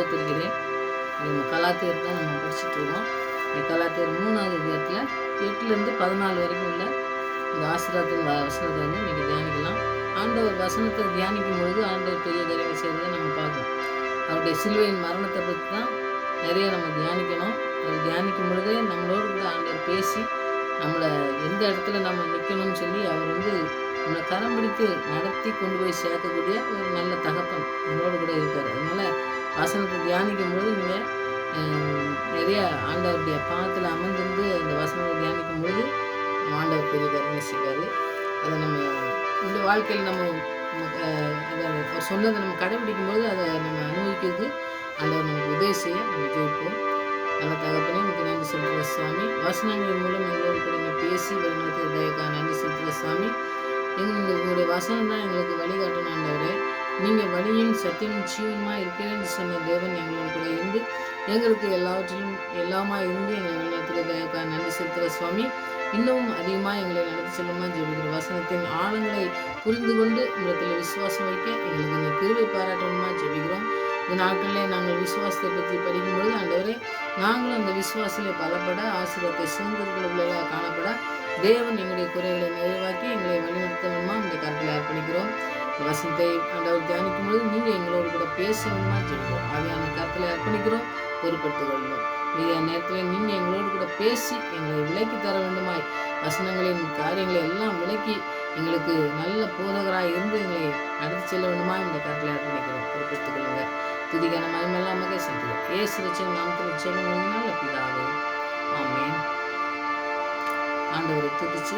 ஸ்தோத்திரிக்கிறேன். நம்ம கலாத்தியர் தான் நம்ம படிச்சுட்டு இருக்கோம். இந்த கலாத்தியர் 3வது அதிகாரத்தில் 8லேருந்து 14 வரைக்கும் உள்ள இந்த ஆசீர்வாதத்தின் வசனத்தை வந்து இன்றைக்கி தியானிக்கலாம். ஆண்டவர் வசனத்தை தியானிக்கும் பொழுது ஆண்டவர் பெரிய காரியங்கள் செய்கிறத நம்ம பார்க்கணும். அவருடைய சிலுவையின் மரணத்தை பற்றி தான் நிறைய நம்ம தியானிக்கணும். அது தியானிக்கும் பொழுதே நம்மளோடு கூட ஆண்டவர் பேசி நம்மளை எந்த இடத்துல நம்ம நிற்கணும்னு சொல்லி அவர் வந்து நம்மளை கரம் பிடித்து நடத்தி கொண்டு போய் சேர்க்கக்கூடிய ஒரு நல்ல தகப்பன் நம்மளோடு கூட இருக்கார். அதனால் வசனத்தை தியானிக்கும் பொழுது நீங்கள் நிறைய ஆண்டவருடைய பாதத்தில் அமர்ந்திருந்து அந்த வசனத்தை தியானிக்கும் பொழுது ஆண்டவர் பெரிய கருணை செய்வார். அதை நம்ம இந்த வாழ்க்கையில் நம்ம அதை சொன்னதை நம்ம கடைபிடிக்கும் போது அதை நம்ம அனுபவிக்கிறதுக்கு ஆண்டவர் நமக்கு உதவி செய்ய நம்ம ஜெயிப்போம். நல்ல தகப்பனே நமக்கு நன்றி செலுத்துகிற சுவாமி. வசனங்களின் மூலம் எங்களோடு கூட நீங்கள் பேசி வழிநடத்துகிற தயவுக்காக நன்றி செலுத்துகிற சுவாமி. உங்களுடைய வசனம் தான் எங்களுக்கு வழிகாட்டணும் ஆண்டவரே. நீங்கள் வழியும் சத்தியமும் ஜீவனுமாக இருக்கிறேன்னு சொன்ன தேவன் எங்களோடு கூட இருந்து எங்களுக்கு எல்லாவற்றிலும் எல்லாமா இருந்து எங்களை வழிநடத்துகிற தயவுக்காக நன்றி செலுத்துகிற சுவாமி. இன்னமும் அதிகமாக எங்களை நடத்தி செல்லுமா ஜெபிக்கிற வசனத்தின் ஆழங்களை புரிந்து கொண்டு உங்களிடத்தில் விசுவாசம் வைக்க எங்களுக்கு இந்த கிருபை பாராட்டணுமா ஜெபிக்கிறோம். இந்த நாட்களிலே நாங்கள் விசுவாசத்தை பற்றி படிக்கும்பொழுது ஆண்டவரே நாங்களும் அந்த விசுவாசத்திலே பலப்பட ஆசீர்வாதத்தை சுதந்திரங்களுக்குள்ளே காணப்பட தேவன் எங்களுடைய குறைகளை நிறைவாக்கி எங்களை வழிநடத்தணுமா இந்த கருத்தில் அர்ப்பணிக்கிறோம். வசனத்தை ஆண்டவர் தியானிக்கும் பொழுது நீங்கள் எங்களோடு கூட பேச வேணுமா ஜெபிக்கிறோம். அவையான கருத்தில் அர்ப்பணிக்கிறோம். பொறுப்பெடுத்துக் கொள்ளணும். மீதியான நேரத்தில் நீங்கள் எங்களோடு கூட பேசி எங்களை விலக்கி தர வேண்டுமாய் வசனங்களின் காரியங்களை எல்லாம் விலக்கி எங்களுக்கு நல்ல போதகராக இருந்து எங்களை நடத்தி செல்ல வேண்டுமா இந்த கருத்தில் அர்ப்பணிக்கிறோம். பொறுப்பெடுத்துக் கொள்ளுங்க. துதிக்கான மகிமெல்லாம் மகே செலுத்துகிறோம். ஏசு ரட்சகன் நாமத்தில் ஜெபம் நல்ல பிதாவே, ஆமென். ஆண்டவரை துதிச்சு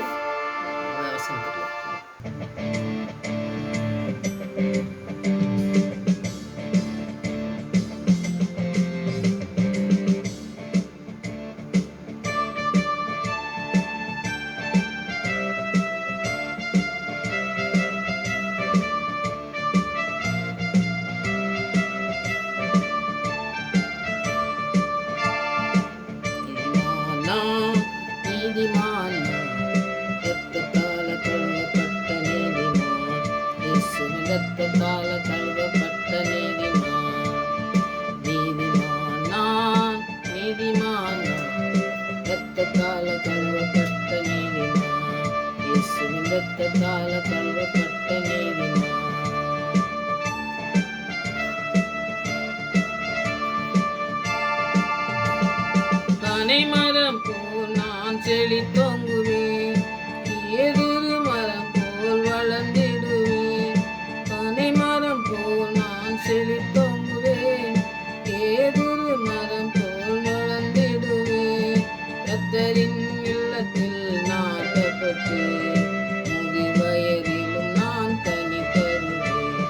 வசனத்துக்கு இரத்தத்தால கழுவப்பட்ட நீதிமான், நீதிமான் நான், நீதிமான் இரத்தத்தால கழுவப்பட்ட நீதிமான், இயேசுவின் இரத்தத்தால கழுவப்பட்ட நீதிமான். பனை மரம் போல் நான் செழித்தோங்குவேன், எதிரு மரம் போல் வளர்ந்திடுவேன். செழித்தோங்குவேன், ஏதுரு மரம் போல் வளர்ந்திடுவேன். கர்த்தரின் இல்லத்தில் நாட்டப்பட்டு முதிர் வயதிலும் நான் கனி தருவேன்.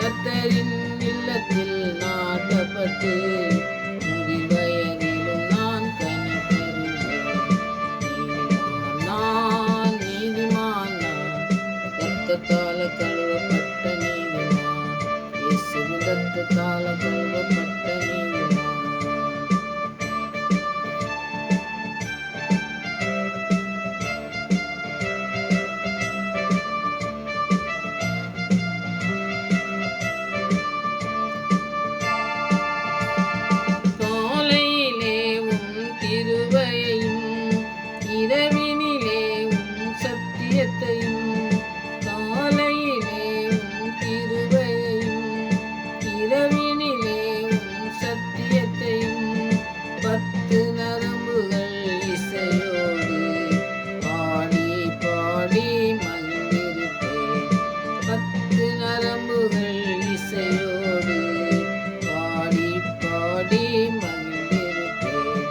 கர்த்தரின் இல்லத்தில் நாட்டப்பட்டு முதிர் வயதிலும் நான் கனி தருவேன். நீதிமான் நான், நீதிமான் நான், இரத்தத்தால கழுவப்பட்ட நீதிமான், இயேசுவின் இரத்தத்தால கழுவப்பட்ட நீதிமான். காலையிலே உம் கிருபையையும் இரவினிலே உம் சத்தியத்தையும், காலையிலே உம் கிருபையையும் இரவினிலே உம் சத்தியத்தையும், 10 நரம்புகள் இசையோடு பாடி பாடி மகிழ்ந்திருப்பேன். 10 நரம்புகள் இசையோடு பாடி பாடி மகிழ்ந்திருப்பேன்.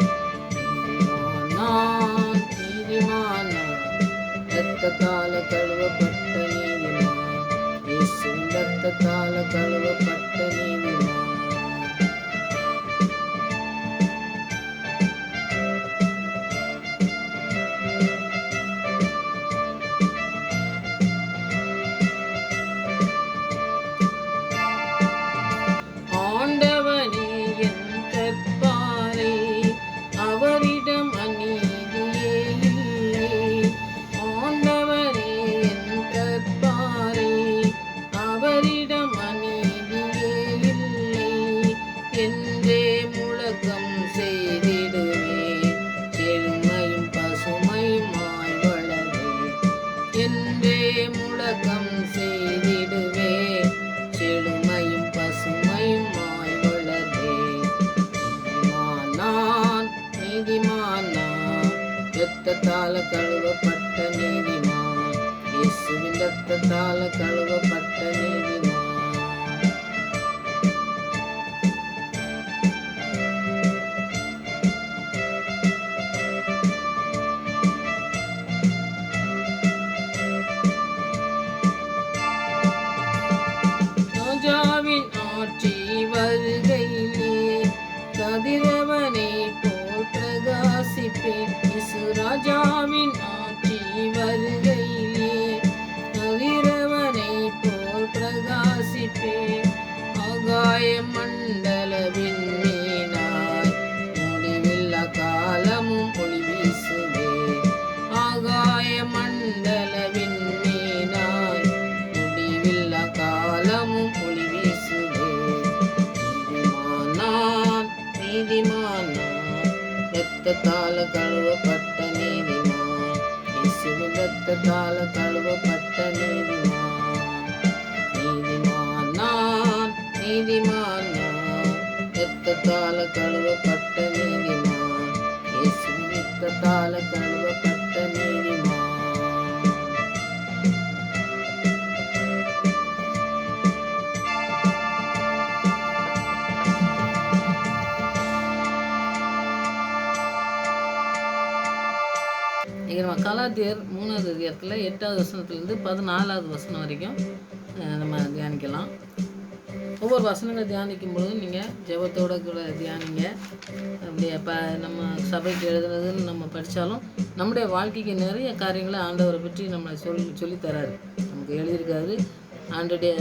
நீதிமான் நான், நீதிமான் நான், இரத்தத்தால கழுவப்பட்ட நீதிமான், இயேசுவின் இரத்தத்தால கழுவப்பட்ட நீதிமான். ஆண்டவனே என் கற்பாரை, அவரிடம் அநீதியே இல்லை. ஆண்டவனே என் கற்பாரை, அவரிடம் அநீதியே கழுவப்பட்ட நீதிமான், இயேசுவின் இரத்தத்தால கழுவப்பட்ட நீதிமான். ராஜாவின் ஆட்சி வருகையிலே கதிரவனை போல் பிரகாசிப்பேன். இயேசு ராஜாவின் ஆட்சி வருகையிலே கதிரவனை போல் பிரகாசிப்பேன். ஆகாய மண்டலவின் மீனாய் முடிவில்லா காலமும் ஒளி வீசுவேன். ஆகாய மண்டலவின் மீனாய் முடிவில்லா காலமும் ஒளி வீசுவேன். நீதிமான் நான், இரத்தத்தால கழுவப்பட்ட நீதிமான், இயேசுவின் இரத்தத்தால கழுவப்பட்ட நீதிமான். நீதிமான் நான், இரத்தத்தால கழுவப்பட்ட நீதிமான், இயேசுவின் இரத்தத்தால கழுவப்பட்ட நீதிமான். நம்ம கலாத்தியர் 3வது அதிகாரத்தில் 8வது வசனத்துலேருந்து 14வது வசனம் வரைக்கும் நம்ம தியானிக்கலாம். ஒவ்வொரு வசனங்களை தியானிக்கும் பொழுதும் நீங்கள் ஜெபத்தோட கூட தியானிங்க. அப்படியே நம்ம சபைக்கு எழுதுனதுன்னு நம்ம படித்தாலும் நம்முடைய வாழ்க்கைக்கு நிறைய காரியங்களை ஆண்டவரை பற்றி நம்ம சொல்லித்தராரு. நமக்கு எழுதியிருக்காரு. ஆண்டுடைய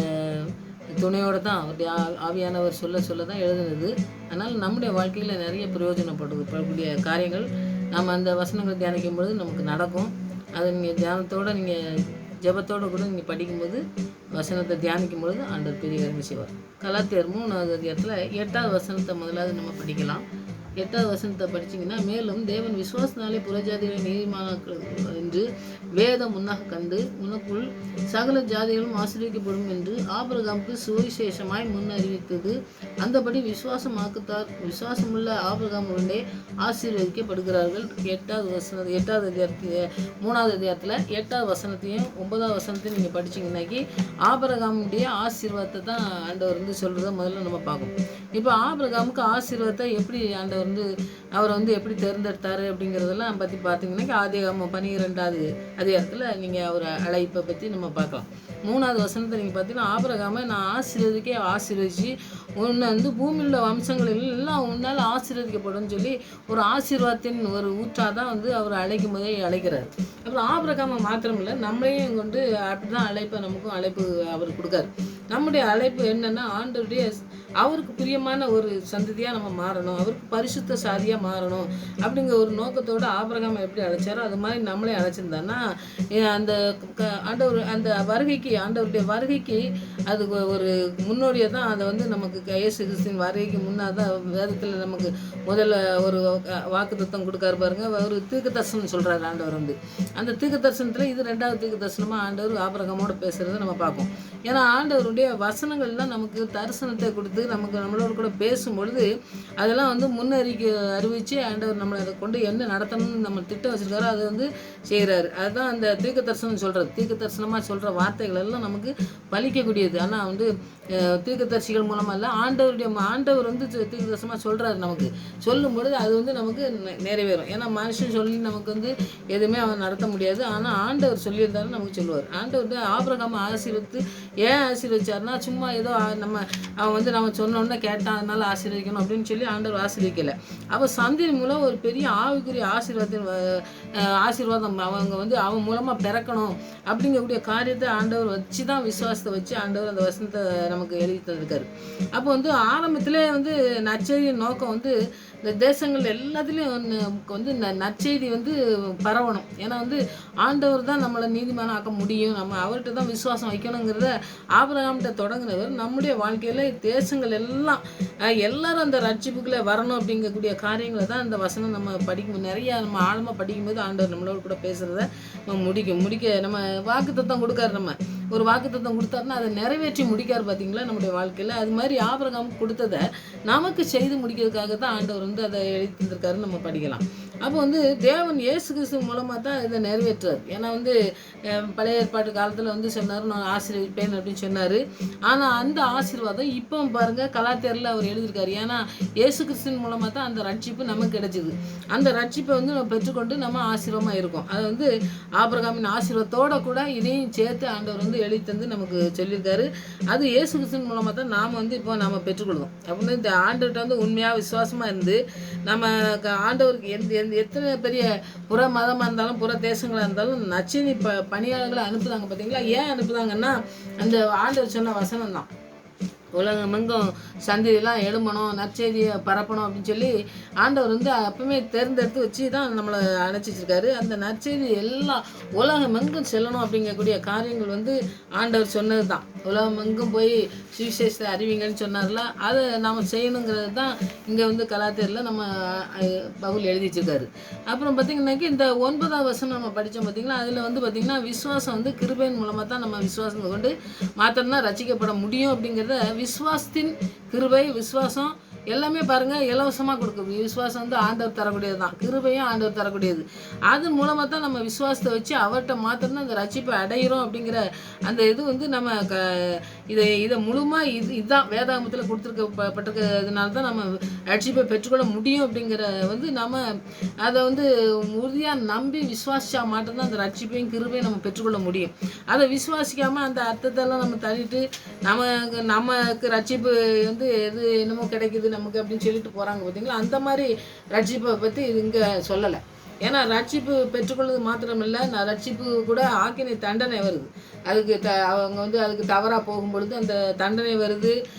துணையோடு தான் அவருடைய ஆவியானவர் சொல்ல தான் எழுதுனது. அதனால் நம்முடைய வாழ்க்கையில் நிறைய பிரயோஜனப்படக்கூடிய காரியங்கள் நம்ம அந்த வசனங்களை தியானிக்கும் பொழுது நமக்கு நடக்கும். அதை நீங்கள் தியானத்தோடு நீங்கள் ஜெபத்தோடு கூட நீங்கள் படிக்கும்போது வசனத்தை தியானிக்கும் பொழுது ஆண்டவர் பெரிய காரியங்கள் செய்வார். கலாத்தியர் 3வது அதிகாரத்தில் 8வது வசனத்தை முதலாவது நம்ம படிக்கலாம். 8வது வசனத்தை படிச்சிங்கன்னா, மேலும் தேவன் விசுவாசனாலே புறஜாதிகளை நீதிமானாக்கள் என்று வேதம் முன்னாக கண்டு உனக்குள் சகல ஜாதிகளும் ஆசீர்வதிக்கப்படும் என்று ஆபிரகாமுக்கு சுவிசேஷமாய் முன் அறிவித்தது. அந்தபடி விசுவாசமுள்ள ஆபிரகாமுடனே ஆசீர்வதிக்கப்படுகிறார்கள். 8வது அதிகாரத்தில் 3வது அதிகாரத்தில் 8வது வசனத்தையும் 9வது வசனத்தையும் நீங்கள் படிச்சிங்கன்னாக்கி ஆபிரகாமுடைய ஆசீர்வாதத்தை தான் ஆண்டவர் சொல்கிறத முதல்ல நம்ம பார்க்கணும். இப்போ ஆபிரகாமுக்கு ஆசீர்வாதத்தை எப்படி ஆண்டவர் அவரை எப்படி தேர்ந்தெடுத்தார் அப்படிங்கிறதெல்லாம் பற்றி பார்த்தீங்கன்னா ஆதியாகமம் 12வது அதிகாரத்தில் நீங்கள் அவர் அழைப்பை பற்றி நம்ம பார்க்கலாம். 3வது வசனத்தை நீங்கள் பார்த்தீங்கன்னா, ஆபிரகாமை நான் ஆசீர்வதித்து உன்னை பூமியில் உள்ள வம்சங்கள் எல்லாம் உன்னால் ஆசீர்வதிக்கப்படும் சொல்லி ஒரு ஆசீர்வாதத்தின் ஒரு ஊற்றாக தான் அவர் அழைக்கும் போதே அழைக்கிறார். அப்புறம் ஆபிரகாமை மாத்திரமில்லை, நம்மளையும் கொண்டு அப்படி தான் நமக்கும் அழைப்பு அவர் கொடுக்காரு. நம்முடைய அழைப்பு என்னென்னா, ஆண்டவருடைய அவருக்கு பிரியமான ஒரு சந்ததியாக நம்ம மாறணும், அவருக்கு பரிசுத்த சாதியாக மாறணும் அப்படிங்கிற ஒரு நோக்கத்தோடு ஆபிரகாமை எப்படி அழைச்சாரோ அது மாதிரி நம்மளே அழைச்சிருந்தான்னா அந்த ஆண்டவருடைய வருகைக்கு அது ஒரு முன்னோடியாக தான். அதை நமக்கு இயேசு கிறிஸ்துவின் வருகைக்கு முன்னாடி தான் வேதத்தில் நமக்கு முதல்ல ஒரு வாக்குத்தத்தம் கொடுக்காரு பாருங்க. ஒரு தீர்க்க தரிசனம் சொல்கிறார் ஆண்டவர். அந்த தீர்க்க தரிசனத்தில் இது 2வது தீர்க்க தரிசனமாக ஆண்டவர் ஆபிரகாமோடு பேசுகிறத நம்ம பார்ப்போம். ஏன்னா ஆண்டவருடைய வசனங்கள்லாம் நமக்கு தரிசனத்தை கொடுத்து நம்மளோட கூட பேசும்பொழுது அதெல்லாம் அறிவித்து ஆண்டவர் நம்மளை அதை கொண்டு என்ன நடத்தணும்னு நம்ம திட்டம் வச்சுருக்காரோ அதை செய்கிறாரு. அதுதான் அந்த தீர்க்க தரிசனம் சொல்கிறது. தீர்க்க தரிசனமாக சொல்கிற வார்த்தைகள் எல்லாம் நமக்கு பலிக்கக்கூடியது. ஆனால் தீர்க்கதரிசிகள் மூலமாக இல்லை, ஆண்டவர் தீர்க்க தரிசனமாக சொல்கிறாரு. நமக்கு சொல்லும்பொழுது அது நமக்கு நிறைவேறும். ஏன்னா மனுஷன் சொல்லி நமக்கு எதுவுமே அவன் நடத்த முடியாது. ஆனால் ஆண்டவர் சொல்லியிருந்தாலும் நமக்கு சொல்லுவார். ஆண்டவர் ஆபிரகாமை ஆசீர்வதித்து ஏன் ஆசீர்வதிச்சார்னா, சும்மா ஏதோ அவன் நம்ம சொன்னோன்னே கேட்டான் அதனால ஆசீர்வதிக்கணும் அப்படின்னு சொல்லி ஆண்டவர் ஆசீர்வதிக்கலை. அவர் சந்தின் மூலம் ஒரு பெரிய ஆவிக்குரிய ஆசீர்வாதம் அவங்க அவன் மூலமாக பிறக்கணும் அப்படிங்கக்கூடிய காரியத்தை ஆண்டவர் வச்சு தான் விசுவாசத்தை வச்சு ஆண்டவர் அந்த வசனத்தை நமக்கு எழுதி தந்திருக்காரு. அப்போ ஆரம்பத்திலே நற்செய்தியின் நோக்கம் இந்த தேசங்கள் எல்லாத்துலேயும் நற்செய்தி பரவணும். ஏன்னா ஆண்டவர் தான் நம்மளை நீதிமானம் ஆக்க முடியும், நம்ம அவர்கிட்ட தான் விசுவாசம் வைக்கணுங்கிறத ஆபிரகாம்கிட்ட தொடங்கினவர். நம்முடைய வாழ்க்கையில் தேசங்கள் எல்லாரும் அந்த ரட்சிப்புக்குள்ளே வரணும் அப்படிங்கக்கூடிய காரியங்களை தான் இந்த வசனம் நம்ம படிக்கும் நிறையா நம்ம ஆழமாக படிக்கும்போது ஆண்டவர் நம்மளோட கூட பேசுகிறத முடிக்க நம்ம வாக்குத்தத்தம் கொடுக்காரு. நம்ம ஒரு வாக்குத்தத்தம் கொடுத்தாருன்னா அதை நிறைவேற்றி முடிக்காரு பார்த்தீங்களா நம்முடைய வாழ்க்கையில். அது மாதிரி ஆபிரகாம் கொடுத்ததை நமக்கு செய்து முடிக்கிறதுக்காக தான் ஆண்டவர் அதை எழுதி தந்திருக்காருன்னு நம்ம படிக்கலாம். அப்போ வந்து தேவன் இயேசு கிறிஸ்து மூலமாக தான் இதை நிறைவேற்றுறார். ஏன்னா வந்து பழைய ஏற்பாட்டு காலத்தில் வந்து சொன்னார், நான் ஆசீர்வதிப்பேன் அப்படின்னு சொன்னார். ஆனால் அந்த ஆசீர்வாதம் இப்போ பாருங்கள் கலாத்தியரில் அவர் எழுதியிருக்காரு. ஏன்னா இயேசு கிறிஸ்துவின் மூலமாக தான் அந்த ரட்சிப்பு நமக்கு கிடைச்சிது. அந்த ரட்சிப்பை வந்து நம்ம பெற்றுக்கொண்டு நம்ம ஆசீர்வாதமாக இருக்கோம். அது வந்து ஆபிரகாமின் ஆசீர்வாதத்தோடு கூட இதையும் சேர்த்து ஆண்டவர் வந்து எழுதி தந்து நமக்கு சொல்லியிருக்காரு. அது இயேசு கிறிஸ்துவின் மூலமாக தான் நாம் வந்து இப்போ நாம் பெற்றுக்கொள்வோம். அப்படின்னு இந்த ஆண்டவர்கிட்ட வந்து உண்மையாக விசுவாசமாக இருந்து நம்ம ஆண்டவருக்கு எத்தனை பெரிய புற மதமாக இருந்தாலும் புற தேசங்களாக இருந்தாலும் நச்சினி பணியாளர்களை அனுப்புதாங்க. பார்த்தீங்களா? ஏன் அனுப்புதாங்கன்னா அந்த ஆண்டவர் சொன்ன வசனம் தான். உலகமெங்கும் சந்ததியெல்லாம் எழும்பணும், நற்செய்தியை பரப்பணும் அப்படின்னு சொல்லி ஆண்டவர் வந்து அப்பவுமே தேர்ந்தெடுத்து வச்சு தான் நம்மளை அழைச்சி வச்சிருக்காரு. அந்த நற்செய்தி எல்லாம் உலகமெங்கும் செல்லணும் அப்படிங்கக்கூடிய காரியங்கள் வந்து ஆண்டவர் சொன்னது தான். உலகமெங்கும் போய் சுவிசேஷத்தை அறிவிங்கன்னு சொன்னார்ல, அதை நாம் செய்யணுங்கிறது தான் இங்கே வந்து கலாத்தியரில் நம்ம பவுல் எழுதி வச்சிருக்காரு. அப்புறம் பார்த்திங்கன்னாக்கி இந்த 9ஆம் வசனம் நம்ம படித்தோம் பார்த்திங்களா, அதில் வந்து பார்த்திங்கன்னா விசுவாசம் வந்து கிருபையின் மூலமாக தான் நம்ம விசுவாசம் கொண்டு மாத்திரம்தான் ரசிக்கப்பட முடியும் அப்படிங்கிறத விசுவாசத்தின் கிருபை விசுவாசம் எல்லாமே பாருங்கள் இலவசமாக கொடுக்கும். விசுவாசம் வந்து ஆண்டவர் தரக்கூடியது தான், கிருபையும் ஆண்டவர் தரக்கூடியது. அது மூலமாக தான் நம்ம விசுவாசத்தை வச்சு அவர்கிட்ட மாத்திரம்தான் அந்த ரட்சிப்பை அடைகிறோம் அப்படிங்கிற அந்த இது வந்து நம்ம இதை முழுமையாக இதுதான் வேதாகமத்தில் கொடுத்துருக்கப்பட்டிருக்கிறதுனால தான் நம்ம ரட்சிப்பை பெற்றுக்கொள்ள முடியும் அப்படிங்கிற வந்து நம்ம அதை வந்து உறுதியாக நம்பி விசுவாசிச்சா மாட்டோம்தான் அந்த ரட்சிப்பையும் கிருபையும் நம்ம பெற்றுக்கொள்ள முடியும். அதை விசுவாசிக்காமல் அந்த அர்த்தத்தெல்லாம் நம்ம தள்ளிட்டு நமக்கு ரட்சிப்பு வந்து எது என்னமோ கிடைக்குது நமக்கு அப்படின்னு சொல்லிட்டு போகிறாங்க பார்த்தீங்களா? அந்த மாதிரி ரட்சிப்பை பற்றி இது இங்கே சொல்லலை. ஏன்னா ரட்சிப்பு பெற்றுக்கொள்வது மாத்திரமில்லை, நான் ரட்சிப்பு கூட ஆக்கினை தண்டனை வருது. அதுக்கு அவங்க வந்து அதுக்கு தவறாக போகும்பொழுது அந்த தண்டனை வருது,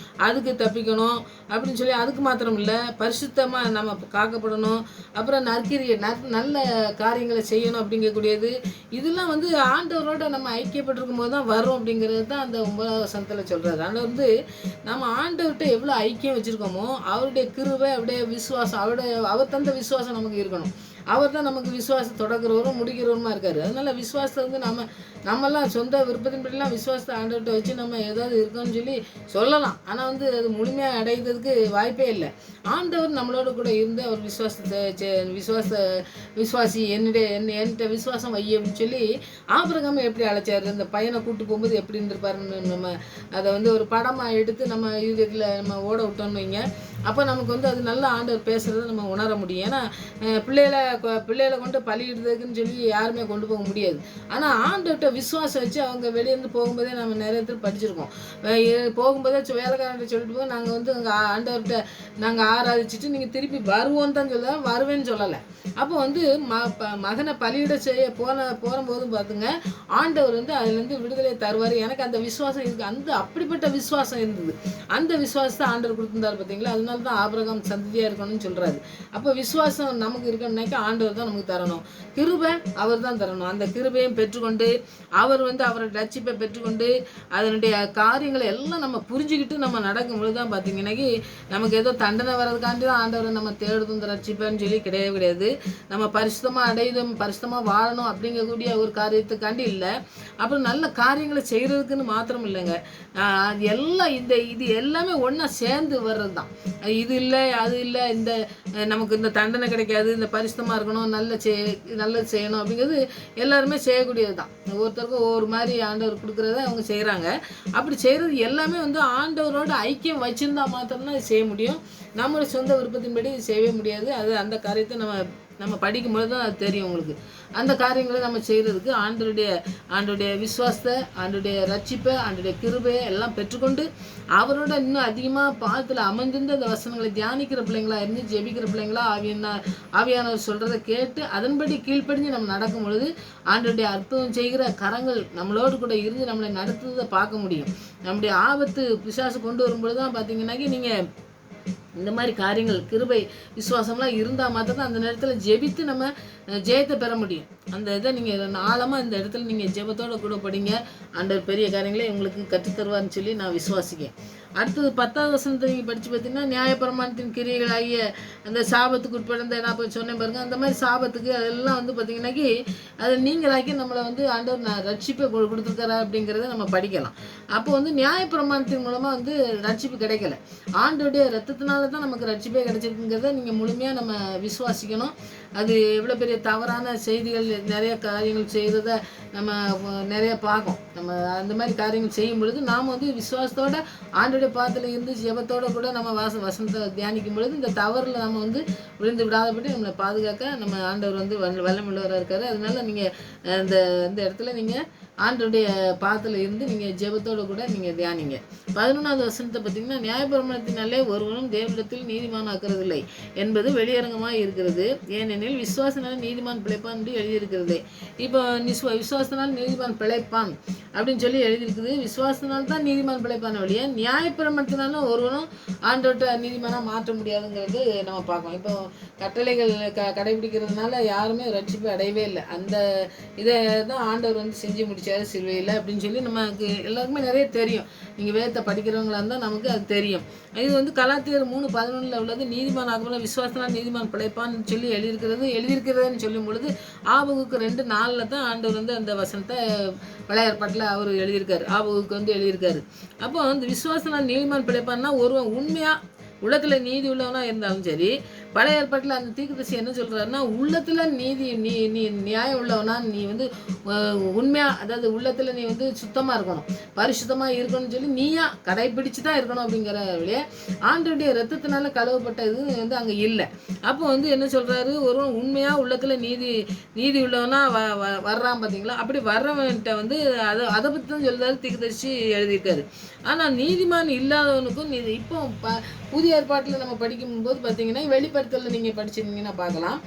அதுக்கு தப்பிக்கணும் அப்படின்னு சொல்லி அதுக்கு மாத்திரம் இல்லை, பரிசுத்தமாக நம்ம காக்கப்படணும், அப்புறம் நல்ல காரியங்களை செய்யணும் அப்படிங்கக்கூடியது. இதெல்லாம் வந்து ஆண்டவரோட நம்ம ஐக்கியப்பட்டிருக்கும் போது தான் வரும் அப்படிங்கிறது தான் அந்த 9ஆம் வசனத்தில் சொல்கிறாரு. அதில் வந்து நம்ம ஆண்டவர்கிட்ட எவ்வளோ ஐக்கியம் வச்சுருக்கோமோ அவருடைய கிருபை, அவருடைய விசுவாசம், அவர் தந்த விசுவாசம் நமக்கு இருக்கணும். அவர் தான் நமக்கு விசுவாசம் தொடக்கிறவரும் முடிக்கிறவருமா இருக்கார். அதனால் விசுவாசத்தை வந்து நம்மெல்லாம் சொந்த விருப்பத்தின்படிலாம் விசுவாசத்தை ஆண்டவர்கிட்ட வச்சு நம்ம ஏதாவது இருக்கோம்னு சொல்லி சொல்லலாம். ஆனால் வந்து அது முழுமையாக அடைகிறதுக்கு வாய்ப்பே இல்லை. ஆண்டவர் நம்மளோட கூட இருந்து அவர் விசுவாசி என்கிட்ட விசுவாசம் வை அப்படின்னு சொல்லி ஆபிரகாமை எப்படி அழைச்சார், இந்த பையனை கூப்பிட்டு போகும்போது எப்படி இருந்திருப்பாருன்னு நம்ம அதை வந்து ஒரு படமாக எடுத்து நம்ம இதில் நம்ம ஓட விட்டோம்னு வைங்க. அப்போ நமக்கு வந்து அது நல்ல ஆண்டவர் பேசுகிறத நம்ம உணர முடியும். ஏன்னா பிள்ளைகளை கொண்டு பலியிடுறதுக்குன்னு சொல்லி யாருமே கொண்டு போக முடியாது. ஆனால் ஆண்டவர்கிட்ட விசுவாசம் வச்சு அவங்க வெளியேருந்து போகும்போதே நம்ம நிறைய பேர் படிச்சிருக்கோம். போகும்போதே வேலைக்காரன்ட்ட சொல்லிட்டு போய் நாங்கள் வந்து ஆண்டவர்கிட்ட நாங்கள் ஆராதிச்சுட்டு நீங்கள் திருப்பி வருவோன்னு தான் வருவேன்னு சொல்லலை. அப்போ வந்து மகனை பலியிட செய்ய போகும்போதும் பார்த்துங்க ஆண்டவர் வந்து அதுலேருந்து விடுதலை தருவார். எனக்கு அந்த விசுவாசம் இருக்குது. அப்படிப்பட்ட விசுவாசம் இருந்தது. அந்த விசுவாசத்தை ஆண்டவர் கொடுத்துருந்தார் பார்த்தீங்களா? அதனால தான் ஆபிரகாம் சந்ததியாக இருக்கணும்னு சொல்கிறாரு. அப்போ விசுவாசம் நமக்கு இருக்கணும்னாக்கா ஆண்டவர் தான் நமக்கு தரணும், கிருபை அவர் தான் தரணும். அந்த கிருபையும் பெற்றுக்கொண்டு அவர் வந்து அவரோட ரட்சிப்பை பெற்றுக்கொண்டு அதனுடைய காரியங்களை எல்லாம் நம்ம புரிஞ்சுக்கிட்டு நம்ம நடக்கும்பொழுது தான் பார்த்தீங்கன்னாக்கி நமக்கு ஏதோ தண்டனை வர்றதுக்காண்டி தான் ஆண்டவரை நம்ம தேடுதும் இந்த ரட்சிப்பைன்னு சொல்லி கிடையாது. நம்ம பரிசுத்தமாக அடையுதும் பரிசுத்தமாக வாழணும் அப்படிங்கக்கூடிய ஒரு காரியத்துக்காண்டி இல்லை, அப்புறம் நல்ல காரியங்களை செய்கிறதுக்குன்னு மாத்திரம் இல்லைங்க. எல்லாம் இது எல்லாமே ஒன்றா சேர்ந்து வர்றது தான். இது இல்லை அது இல்லை, இந்த நமக்கு இந்த தண்டனை கிடைக்காது, இந்த பரிசுத்தமாக இருக்கணும், நல்லது செய்யணும் அப்படிங்கிறது எல்லாருமே செய்யக்கூடியது தான். ஒவ்வொருத்தருக்கும் ஒவ்வொரு மாதிரி ஆண்டவர் கொடுக்குறத அவங்க செய்கிறாங்க. அப்படி செய்கிறது எல்லாமே வந்து ஆண்டவரோட ஐக்கியம் வச்சுருந்தா மாத்திரம்தான் இது செய்ய முடியும். நம்மளுடைய சொந்த விருப்பத்தின்படி செய்யவே முடியாது. அது அந்த காரியத்தை நம்ம படிக்கும்போது தான் அது தெரியும் உங்களுக்கு. அந்த காரியங்களை நம்ம செய்கிறதுக்கு ஆண்டருடைய விசுவாசத்தை, ஆண்டருடைய ரட்சிப்பை, ஆண்டருடைய கிருபையை எல்லாம் பெற்றுக்கொண்டு அவரோட இன்னும் அதிகமாக பாதத்தில் அமைந்திருந்த அந்த வசனங்களை தியானிக்கிற பிள்ளைங்களா இருந்து ஜெபிக்கிற பிள்ளைங்களா ஆவியானவர் சொல்கிறத கேட்டு அதன்படி கீழ்ப்படிஞ்சு நம்ம நடக்கும் பொழுது ஆண்டருடைய அற்புதம் செய்கிற கரங்கள் நம்மளோடு கூட இருந்து நம்மளை நடத்துறதை பார்க்க முடியும். நம்முடைய ஆபத்து பிசாசு கொண்டு வரும்பொழுது தான் பார்த்தீங்கன்னாக்கி நீங்கள் இந்த மாதிரி காரியங்கள் கிருபை விசுவாசம்லாம் இருந்தால் மாத்திரம் தான் அந்த நேரத்தில் ஜெபித்து நம்ம ஜெயத்தை பெற முடியும். அந்த இதை நீங்கள் ஆழமாக இந்த இடத்துல நீங்கள் ஜெபத்தோடு கூட படிங்க. ஆண்டவர் பெரிய காரியங்களே உங்களுக்கு கற்றுத்தருவார்னு சொல்லி நான் விசுவாசிக்கேன். அடுத்தது 10ஆவது வசனத்தை நீங்கள் படித்து பார்த்தீங்கன்னா நியாயப்பிரமாணத்தின் கிரியைகளாகிய அந்த சாபத்துக்கு உட்பட நான் போய் சொன்னேன் பாருங்கள், அந்த மாதிரி சாபத்துக்கு அதெல்லாம் வந்து பார்த்திங்கன்னாக்கி அதை நீங்களாக்கி நம்மளை வந்து ஆண்டவர் ரட்சிப்பை கொடுத்துருக்காரா அப்படிங்கிறத நம்ம படிக்கலாம். அப்போ வந்து நியாயப்பிரமாணத்தின் மூலமாக வந்து ரட்சிப்பு கிடைக்கல, ஆண்டோடைய ரத்தத்தினால தான் நமக்கு ரட்சிப்பே கிடைச்சிருக்குங்கிறத நீங்கள் முழுமையாக நம்ம விசுவாசிக்கணும். அது எவ்வளோ பெரிய தவறான செய்திகள் நிறைய காரியங்கள் செய்கிறத நம்ம நிறைய பார்க்கும். நம்ம அந்த மாதிரி காரியங்கள் செய்யும் பொழுது நாம் வந்து விசுவாசத்தோட ஆண்டோடைய பாதத்தில் இருந்து ஜெபத்தோட கூட நம்ம வசனத்தை தியானிக்கும் பொழுது இந்த தவறில் நம்ம வந்து விழுந்து விடாதபடி நம்மளை பாதுகாக்க நம்ம ஆண்டவர் வந்து வல்லமுள்ளவராக இருக்காரு. அதனால நீங்கள் இந்த இந்த இடத்துல நீங்கள் ஆண்டோடைய பாதத்தில் இருந்து நீங்கள் ஜெபத்தோடு கூட நீங்கள் தியானிங்க. 11வது வசனத்தை பார்த்தீங்கன்னா, நியாயப்பிரமாணத்தினாலே ஒருவனும் தேவனிடத்தில் நீதிமானாக்குறதில்லை என்பது வெளியரங்கமாக இருக்கிறது. ஏனெனில் விசுவாசனால நீதிமான் பிழைப்பான் என்று எழுதியிருக்கிறது. இப்போ விசுவாசனால் நீதிமான் பிழைப்பான் அப்படின்னு சொல்லி எழுதியிருக்குது. விசுவாசனால் தான் நீதிமான் பிழைப்பான வழியே நியாயப்பிரமாணத்தினாலும் ஒருவனும் ஆண்டோட்ட நீதிமானாக மாற்ற முடியாதுங்கிறது நம்ம பார்க்கணும். இப்போ கட்டளைகள் கடைபிடிக்கிறதுனால யாருமே ரட்சிப்பு அடையவே இல்லை. அந்த இதை தான் ஆண்டவர் வந்து செஞ்சு முடிச்சார் சிலுவையில் அப்படின்னு சொல்லி நமக்கு எல்லாருக்குமே நிறைய தெரியும். நீங்கள் வேதத்தை படிக்கிறவங்களா இருந்தால் நமக்கு அது தெரியும். இது வந்து கலாத்தியர் 3:11 உள்ளது. நீதிமான் ஆகும்போது விசுவாசனால் நீதிமான் பிழைப்பான்னு சொல்லி எழுதியிருக்கிறதுன்னு சொல்லும் பொழுது ஆபகுக்கு 2:4 தான் ஆண்டவர் வந்து அந்த வசனத்தை பழைய ஏற்பாட்டில் அவர் எழுதியிருக்காரு. ஆபகுக்கு வந்து எழுதியிருக்காரு. அப்போ அந்த விசுவாசனால் நீதிமான் பிழைப்பான்னா ஒருவன் உண்மையாக உள்ளத்தில் நீதி உள்ளவனாக இருந்தாலும் சரி, பழைய ஏற்பாட்டில் அந்த தீர்க்கதரிசி என்ன சொல்கிறாருன்னா, உள்ளத்தில் நீ நியாயம் உள்ளவனா, நீ வந்து உண்மையாக, அதாவது உள்ளத்தில் நீ வந்து சுத்தமாக இருக்கணும், பரிசுத்தமாக இருக்கணும்னு சொல்லி நீயா கடைப்பிடிச்சு தான் இருக்கணும் அப்படிங்கிற வழியே ஆண்டவருடைய ரத்தத்தினால கழுவப்பட்ட இது வந்து அங்கே இல்லை. அப்போ வந்து என்ன சொல்கிறாரு, ஒருவன் உண்மையாக உள்ளத்தில் நீதி உள்ளவனா வர்றான் பார்த்தீங்களா, அப்படி வர்றவன்கிட்ட வந்து அதை பற்றி தான் சொல்கிறாரு தீர்க்கதரிசி எழுதியிருக்காரு. ஆனால் நீதிமான் இல்லாதவனுக்கும் இப்போ புதிய ஏற்பாட்டில் நம்ம படிக்கும்போது பார்த்தீங்கன்னா, வெளிப்படுத்தலில் நீங்கள் படிச்சிருந்தீங்கன்னா பார்க்கலாம்,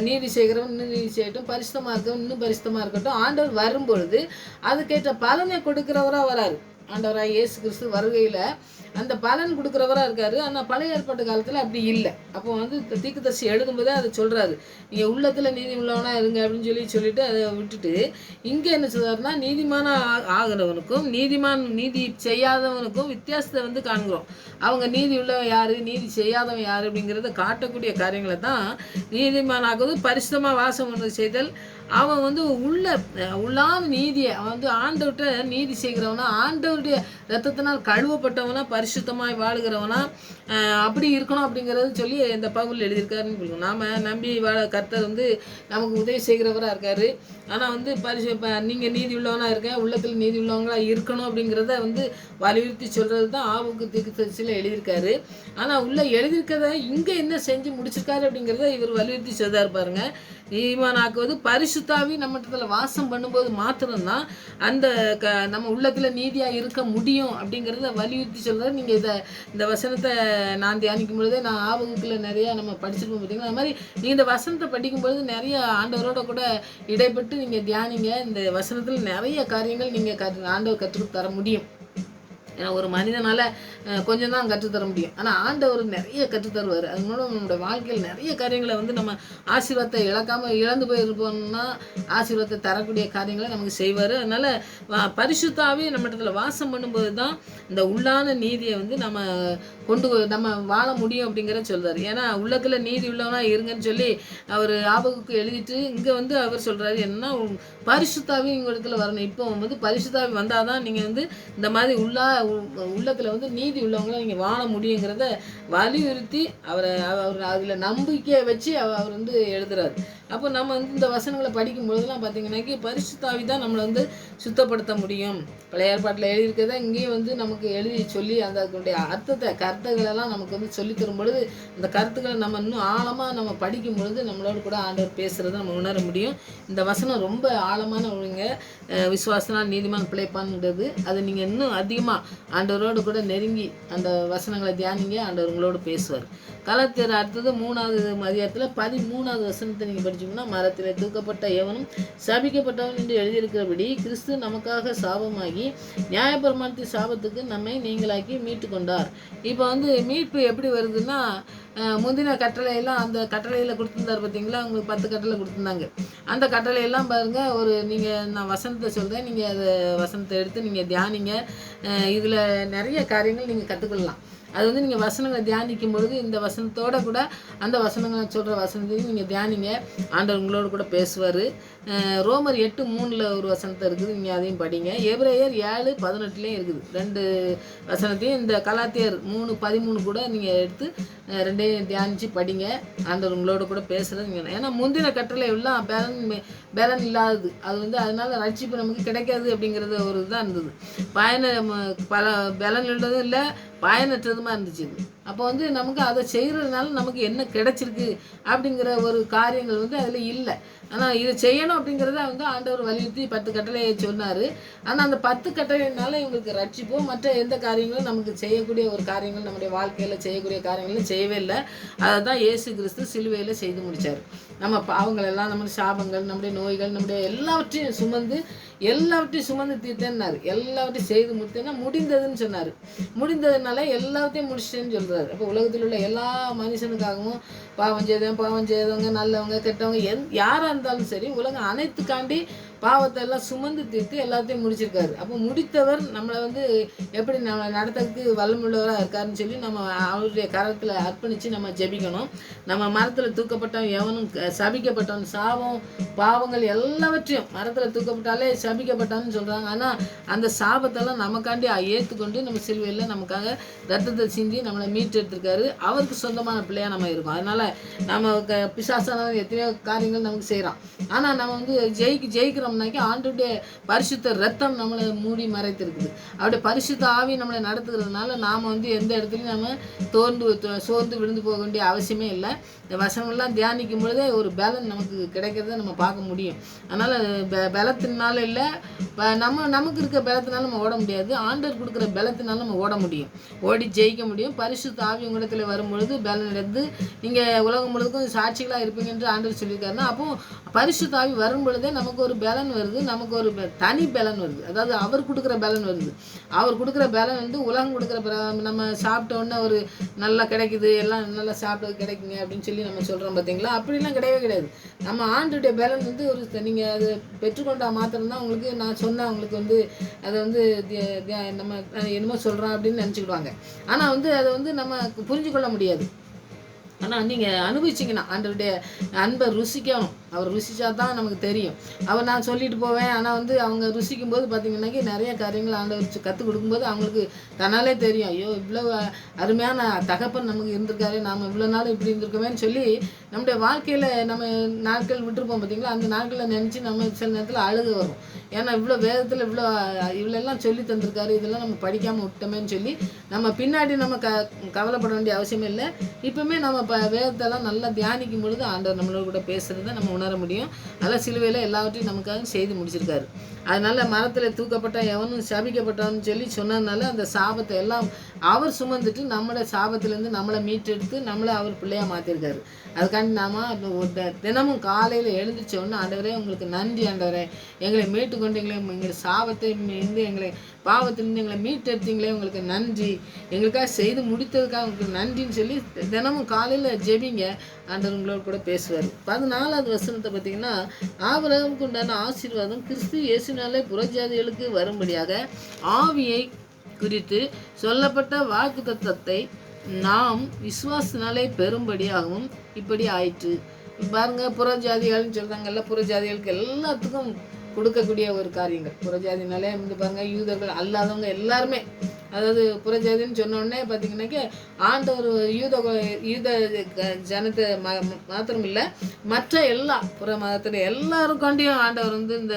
நீதி செய்கிறவன் இன்னும் நீதி செய்யட்டும், பரிசுத்தமாக இருக்கவன் இன்னும் பரிசுத்தமாக இருக்கட்டும், ஆண்டவர் வரும்பொழுது அதுக்கேற்ற பலனை கொடுக்குறவராக வராரு. ஆண்டவராக இயேசு கிறிஸ்து வருகையில் அந்த பலன் கொடுக்குறவராக இருக்காரு. ஆனால் பழைய ஏற்பாட்டு காலத்தில் அப்படி இல்லை. அப்போ வந்து தீர்க்கதரிசி எழுதும்போதே அதை சொல்கிறாரு, நீங்கள் உள்ளத்தில் நீதி உள்ளவனா இருங்க அப்படின்னு சொல்லிட்டு அதை விட்டுட்டு இங்கே என்ன சொல்கிறாருன்னா, நீதிமான ஆகிறவனுக்கும் நீதி செய்யாதவனுக்கும் வித்தியாசத்தை வந்து காண்கிறோம். அவங்க நீதி உள்ளவன் யார், நீதி செய்யாதவன் யார் அப்படிங்கிறத காட்டக்கூடிய காரியங்களை தான் நீதிமானாகுவது. பரிசுத்தமாக வாசம் ஒன்று செய்தல், அவன் வந்து உள்ளான நீதியை அவன் வந்து ஆண்டவர்கிட்ட நீதி செய்கிறவனா, ஆண்டவருடைய ரத்தத்தினால் கழுவப்பட்டவனா, பரிசுத்தமாய் வாழுகிறவனா அப்படி இருக்கணும் அப்படிங்கிறது சொல்லி இந்த பவுல் எழுதியிருக்காருன்னு சொல்லுவோம். நாம் நம்பி கர்த்தர் வந்து நமக்கு உதவி செய்கிறவராக இருக்கார். ஆனால் வந்து நீங்கள் நீதி உள்ளவனாக இருக்க, உள்ளத்தில் நீதி உள்ளவங்களாக இருக்கணும் அப்படிங்கிறத வந்து வலியுறுத்தி சொல்கிறது தான் ஆவுக்கு தீர்க்கதரிசியில் எழுதியிருக்காரு. ஆனால் உள்ள எழுதியிருக்கிறத இங்கே என்ன செஞ்சு முடிச்சிருக்காரு அப்படிங்கிறத இவர் வலியுறுத்தி சொல்றாரு பாருங்க. நீதிமானாக்குவது பரிசுத்தாவி நம்மகிட்ட வாசம் பண்ணும்போது மாத்திரம்தான் அந்த நம்ம உள்ளத்தில் நீதியாக இருக்க முடியும் அப்படிங்கிறத வலியுறுத்தி சொல்கிறார். நீங்கள் இந்த வசனத்தை நான் தியானிக்கும் பொழுதே நான் ஆபகுக்குள்ள நிறையா நம்ம படிச்சிருப்போம் பார்த்தீங்கன்னா, அது மாதிரி நீங்கள் இந்த வசனத்தை படிக்கும்பொழுது நிறைய ஆண்டவரோட கூட இடைப்பட்டு நீங்கள் தியானிங்க. இந்த வசனத்தில் நிறைய காரியங்கள் நீங்கள் ஆண்டவர் கற்றுக் தர முடியும். ஏன்னா ஒரு மனிதனால் கொஞ்சம் தான் கற்றுத்தர முடியும், ஆனால் ஆண்டவர் நிறைய கற்றுத்தருவார். அது மூலம் நம்மளோட வாழ்க்கையில் நிறைய காரியங்களை வந்து நம்ம ஆசீர்வாதத்தை இழந்து போயிருப்போம்னா ஆசீர்வாதத்தை தரக்கூடிய காரியங்களை நமக்கு செய்வார். அதனால் பரிசுத்தாவே நம்மிடத்தில் வாசம் பண்ணும்போது தான் இந்த உள்ளான நீதியை வந்து நம்ம வாழ முடியும் அப்படிங்கிற சொல்கிறார். ஏன்னா உள்ளத்தில் நீதி உள்ளவனா இருங்கன்னு சொல்லி அவர் ஆபகுக்கு எழுதிட்டு இங்கே வந்து அவர் சொல்கிறாரு என்னன்னா, பரிசுத்தாவே எங்கள் இடத்துல வரணும். இப்போ வந்து பரிசுத்தாவே வந்தால் தான் நீங்கள் வந்து இந்த மாதிரி உள்ளத்தில் வந்து நீதி உள்ளவங்கள நீங்கள் வாழ முடியுங்கிறத வலியுறுத்தி அவர் அதில் நம்பிக்கையை வச்சு அவர் வந்து எழுதுறாரு. அப்போ நம்ம வந்து இந்த வசனங்களை படிக்கும் பொழுதுலாம் பார்த்தீங்கன்னாக்கி பரிசுத்தாவி தான் நம்மளை வந்து சுத்தப்படுத்த முடியும். பழைய ஏற்பாட்டில் எழுதியிருக்கிறத இங்கேயும் வந்து நமக்கு எழுதி சொல்லி அதனுடைய கருத்துக்களெல்லாம் நமக்கு வந்து சொல்லித்தரும் பொழுது அந்த கருத்துக்களை நம்ம இன்னும் ஆழமாக நம்ம படிக்கும் பொழுது நம்மளோட கூட ஆண்டவர் பேசுகிறத நம்ம உணர முடியும். இந்த வசனம் ரொம்ப ஆழமான ஒழுங்க விசுவாசனால் நீதிமான் பிழைப்பான்ங்கிறது. அதை நீங்கள் இன்னும் அதிகமாக ஆண்டவரோடு கூட நெருங்கி அந்த வசனங்களை தியானிங்க, ஆண்டவர் உங்களோடு பேசுவார். கலாத்தியர் அடுத்தது 3வது அதிகாரத்தில் 13வது வசனத்தை நீங்கள் படிச்சோம்னா, மரத்தில் தூக்கப்பட்ட எவனும் சபிக்கப்பட்டவன் என்று எழுதியிருக்கிறபடி கிறிஸ்து நமக்காக சாபமாகி நியாயப்பிரமாணத்தின் சாபத்துக்கு நம்மை நீங்களாக்கி மீட்டு கொண்டார். இப்போ வந்து மீட்பு எப்படி வருதுன்னா, முந்தின கட்டளையெல்லாம் அந்த கட்டளையில் கொடுத்துருந்தார் பார்த்தீங்களா, உங்களுக்கு 10 கட்டளை கொடுத்துருந்தாங்க. அந்த கட்டளையெல்லாம் பாருங்கள், நான் வசனத்தை சொல்கிறேன், நீங்கள் அதை வசனத்தை எடுத்து நீங்கள் தியானிங்க. இதில் நிறைய காரியங்கள் நீங்கள் கற்றுக்கொள்ளலாம். அது வந்து நீங்கள் வசனங்களை தியானிக்கும் பொழுது இந்த வசனத்தோட கூட அந்த வசனங்களை சொல்கிற வசனத்தையும் நீங்கள் தியானிங்க. ஆண்டவர் உங்களோட கூட பேசுவார். ரோமர் 8:3 ஒரு வசனத்தை இருக்குது, நீங்கள் அதையும் படிங்க. எபிரேயர் 7:18 இருக்குது. 2 வசனத்தையும் இந்த கலாத்தியர் 3:13 கூட நீங்கள் எடுத்து ரெண்டையும் தியானித்து படிங்க. ஆண்டவர் உங்களோட கூட பேசுகிறது. ஏன்னா முந்தின கட்டளை எல்லாம் பலன் இல்லாதது. அது வந்து அதனால ரட்சிப்பு நமக்கு கிடைக்காது அப்படிங்கிறது ஒரு இதுதான் இருந்தது. பலன் உள்ளதும் இல்லை, பயனற்றதுமா இருந்துச்சு. அப்போ வந்து நமக்கு அதை செய்கிறதுனால நமக்கு என்ன கிடைச்சிருக்கு அப்படிங்கிற ஒரு காரியங்கள் வந்து அதில் இல்லை. ஆனால் இதை செய்யணும் அப்படிங்கிறத வந்து ஆண்டவர் வலியுறுத்தி 10 கட்டளையை சொன்னார். ஆனால் அந்த 10 கட்டளையினால இவங்களுக்கு ரட்சிப்போ மற்ற எந்த காரியங்களும் நமக்கு செய்யக்கூடிய ஒரு காரியங்கள் நம்முடைய வாழ்க்கையில் செய்யக்கூடிய காரியங்களும் செய்யவே இல்லை. அதை தான் இயேசு கிறிஸ்து சிலுவையில் செய்து முடித்தார். நம்ம பாவங்கள் எல்லாம், நம்முடைய சாபங்கள், நம்முடைய நோய்கள், நம்முடைய எல்லாவற்றையும் சுமந்து தீர்த்தேன்னாரு. எல்லாவற்றையும் செய்து முடித்தேன்னா முடிந்ததுன்னு சொன்னார். முடிந்ததுனால எல்லாத்தையும் முடிச்சிட்டேன்னு சொல்கிறார். அப்போ உலகத்தில் உள்ள எல்லா மனுஷனுக்காகவும் பாவம் செய்தவங்க, நல்லவங்க, கெட்டவங்க, யாராக இருந்தாலும் சரி, உலகம் அனைத்துக்காண்டி பாவத்தை எல்லாம் சுமந்து தீர்த்து எல்லாத்தையும் முடிச்சிருக்காரு. அப்போ முடித்தவர் நம்மளை வந்து எப்படி நம்ம நடத்துறதுக்கு வல்லமுள்ளவராக இருக்காருன்னு சொல்லி நம்ம அவருடைய கரத்தில் அர்ப்பணித்து நம்ம ஜெபிக்கணும். நம்ம மரத்தில் தூக்கப்பட்டவன் எவனும் சபிக்கப்பட்டவன், சாபம் பாவங்கள் எல்லாவற்றையும் மரத்தில் தூக்கப்பட்டாலே சபிக்கப்பட்டான்னு சொல்கிறாங்க. ஆனால் அந்த சாபத்தெல்லாம் நமக்காண்டி ஏற்றுக்கொண்டு நம்ம சிலுவையில் நமக்காக ரத்தத்தை சிந்தி நம்மளை மீட்டெடுத்திருக்காரு. அவருக்கு சொந்தமான பிள்ளையாக நம்ம இருக்கோம். அதனால் நம்ம பிசாசான எத்தனையோ காரியங்கள் நமக்கு செய்கிறோம். ஆனால் நம்ம வந்து ஜெயிக்கிறோம்னாக்கி ஆண்டவருடைய பரிசுத்த ரத்தம் நம்மளை மூடி மறைத்திருக்குது. அவருடைய பரிசுத்த ஆவி நம்மளை நடத்துகிறதுனால நாம் வந்து எந்த இடத்துலையும் நம்ம சோர்ந்து விழுந்து போக வேண்டிய அவசியமே இல்லை. இந்த வசனங்கள்லாம் தியானிக்கும் பொழுதே ஒரு பலன் நமக்கு கிடைக்கிறத நம்ம பார்க்க முடியும். அதனால் பலத்தினால இல்லை, நமக்கு இருக்க பலத்தினால நம்ம ஓட முடியாது. ஆண்டவர் கொடுக்குற பலத்தினால நம்ம ஓட முடியும், ஓடி ஜெயிக்க முடியும். பரிசுத்த ஆவி உங்களிடத்தில் வரும்பொழுது பலன் எடுத்து நீங்கள் உலகம் முழுவதுக்கும் சாட்சிகளாக இருப்பீங்க என்று ஆண்டவர் சொல்லியிருக்காருன்னா, அப்போ பரிசுத்த ஆவி வரும் பொழுதே நமக்கு ஒரு பலன் வருது, நமக்கு ஒரு தனி பலன் வருது. அதாவது அவர் கொடுக்குற பலன் வருது. அவர் கொடுக்குற பலன் வந்து உலகம் கொடுக்குற நம்ம சாப்பிட்டோன்னே ஒரு நல்லா கிடைக்குது, எல்லாம் நல்லா சாப்பிட்டது கிடைக்குங்க அப்படின்னு சொல்லி நம்ம சொல்கிறோம் பார்த்தீங்களா? அப்படிலாம் கிடையவே கிடையாது. நம்ம ஆண்டுடைய பலன் வந்து ஒரு நீங்கள் அதை பெற்றுக்கொண்டா மாத்திரம்தான் உங்களுக்கு, நான் சொன்னேன் உங்களுக்கு வந்து அதை வந்து நம்ம என்னமோ சொல்கிறோம் அப்படின்னு நினச்சிக்கிடுவாங்க. ஆனால் வந்து அதை வந்து நம்ம புரிஞ்சு கொள்ள முடியாது. ஆனால் நீங்கள் அனுபவிச்சிங்கன்னா ஆண்டவருடைய அன்பை ருசிக்கணும். அவர் ருசிச்சா தான் நமக்கு தெரியும். அவர் நான் சொல்லிட்டு போவேன், ஆனால் வந்து அவங்க ருசிக்கும் போது பார்த்தீங்கன்னாக்கி நிறைய காரியங்கள் ஆண்டவர் கற்றுக் கொடுக்கும்போது அவங்களுக்கு தன்னாலே தெரியும், ஐயோ இவ்வளோ அருமையான தகப்பன் நமக்கு இருந்திருக்காரு, நாம் இவ்வளோ நாள் இப்படி இருந்திருக்கோமேன்னு சொல்லி நம்முடைய வாழ்க்கையில் நம்ம நாட்கள் விட்டுருப்போம் பார்த்தீங்களா? அந்த நாட்களில் நினச்சி நம்ம சில நேரத்தில் அழுக வரும். ஏன்னா இவ்வளோ வேதத்தில் இவ்வளோலாம் சொல்லி தந்திருக்காரு, இதெல்லாம் நம்ம படிக்காமல் விட்டோமேன்னு சொல்லி நம்ம பின்னாடி நம்ம கவலைப்பட வேண்டிய அவசியமே இல்லை. இப்போவுமே நம்ம வேதத்தெல்லாம் நல்லா தியானிக்கும் பொழுது ஆண்டவர் நம்மளோட கூட பேசுகிறத நம்ம உணர முடியும். அதெல்லாம் சிலுவையில் எல்லாவற்றையும் நமக்காக செய்து முடிச்சிருக்காரு. அதனால் மரத்தில் தூக்கப்பட்ட எவனும் சபிக்கப்பட்டான்னு சொல்லி சொன்னதுனால அந்த சாபத்தை எல்லாம் அவர் சுமந்துட்டு நம்மளோட சாபத்திலேருந்து நம்மளை மீட்டெடுத்து நம்மளை அவர் பிள்ளையாக மாற்றிருக்காரு. அதுக்காண்டி நாம் தினமும் காலையில் எழுந்திரிச்சோன்னு, ஆண்டவரே உங்களுக்கு நன்றி, ஆண்டவரே எங்களை மீட்டுக்கொண்டு எங்களை சாபத்தை இருந்து எங்களை பாவத்திலிருந்து எங்களை மீட்டெடுத்தீங்களே உங்களுக்கு நன்றி, எங்களுக்காக செய்து முடித்ததுக்காக உங்களுக்கு நன்றின்னு சொல்லி தினமும் காலையில் ஜெபிங்க. ஆண்டவர் உங்களோட கூட பேசுவார். 14வது வசனத்தை பார்த்தீங்கன்னா, ஆபிரகாமுக்கு உண்டான ஆசீர்வாதம் கிறிஸ்து இயேசுனாலே புறஜாதிகளுக்கு வரும்படியாக ஆவியை குறித்து சொல்லப்பட்ட வாக்கு தத்தத்தை நாம் விசுவாசனாலே பெரும்படியாகவும் இப்படி ஆயிற்று. பாருங்க, புறஜாதிகள்னு சொல்கிறாங்கல்ல, புறஜாதிகளுக்கு எல்லாத்துக்கும் கொடுக்கக்கூடிய ஒரு காரியங்கள். புறஜாதினாலே வந்து பாருங்கள், யூதர்கள் அல்லாதவங்க எல்லாருமே, அதாவது புறஜாதின்னு சொன்னோடனே பார்த்தீங்கன்னாக்கி ஆண்டவர் யூத ஜனத்தை மாத்திரம் இல்லை, மற்ற எல்லா புற மதத்தில் எல்லாருக்காண்டியும் ஆண்டவர் வந்து இந்த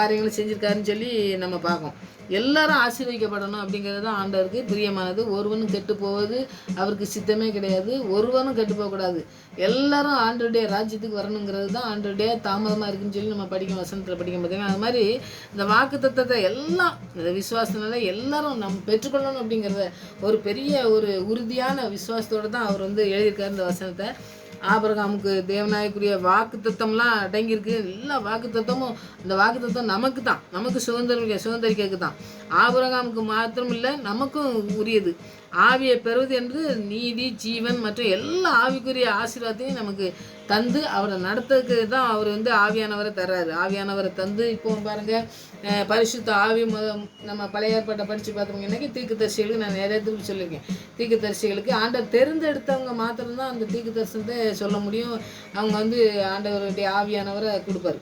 காரியங்களை செஞ்சுருக்காருன்னு சொல்லி நம்ம பார்க்கோம். எல்லாரும் ஆசீர்வதிக்கப்படணும் அப்படிங்கிறது தான் ஆண்டவருக்கு பிரியமானது. ஒருவனும் கெட்டு போவது அவருக்கு சித்தமே கிடையாது. ஒருவனும் கெட்டு போகக்கூடாது. எல்லாரும் ஆண்டவருடைய ராஜ்யத்துக்கு வரணுங்கிறது தான் ஆண்டவருடைய தாமதமாக இருக்குன்னு சொல்லி நம்ம வசனத்தில் படிக்கும் பார்த்தீங்கன்னா, அது மாதிரி இந்த வாக்கு தத்தத்தை எல்லாம் இந்த விசுவாசனால எல்லாரும் நம்ம பெற்றுக்கொள்ளணும் அப்படிங்கிறத ஒரு பெரிய ஒரு உறுதியான விசுவாசத்தோடு தான் அவர் வந்து எழுதியிருக்காரு இந்த வசனத்தை. ஆபிரகாமுக்கு தேவனாயக்குரிய வாக்கு தத்தம்லாம் அடங்கியிருக்கு. எல்லா வாக்கு தத்தமும், இந்த வாக்கு தத்தம் நமக்கு தான், நமக்கு சுதந்திரிக்கைக்கு தான். ஆபிரகாமுக்கு மாத்திரம் இல்லை, நமக்கும் உரியது. ஆவியை பெறுவது என்று நீதி, ஜீவன் மற்றும் எல்லா ஆவிக்குரிய ஆசீர்வாதத்தையும் நமக்கு தந்து அவரை நடத்துறதுக்கு தான் அவர் வந்து ஆவியானவரை தர்றாரு. ஆவியானவரை தந்து இப்போ பாருங்கள், பரிசுத்த ஆவி நம்ம பழைய ஏற்பாட்டை படித்து பார்த்தோம்னாக்கி தீர்க்கதரிசிகளுக்கு நான் நிறைய திருப்பி சொல்லியிருக்கேன். தீர்க்கதரிசிகளுக்கு ஆண்டவர் தேர்ந்தெடுத்தவங்க மாத்திரம்தான் அந்த தீர்க்க தரிசனத்தை சொல்ல முடியும். அவங்க வந்து ஆண்டவருடைய ஆவியானவரை கொடுப்பாரு.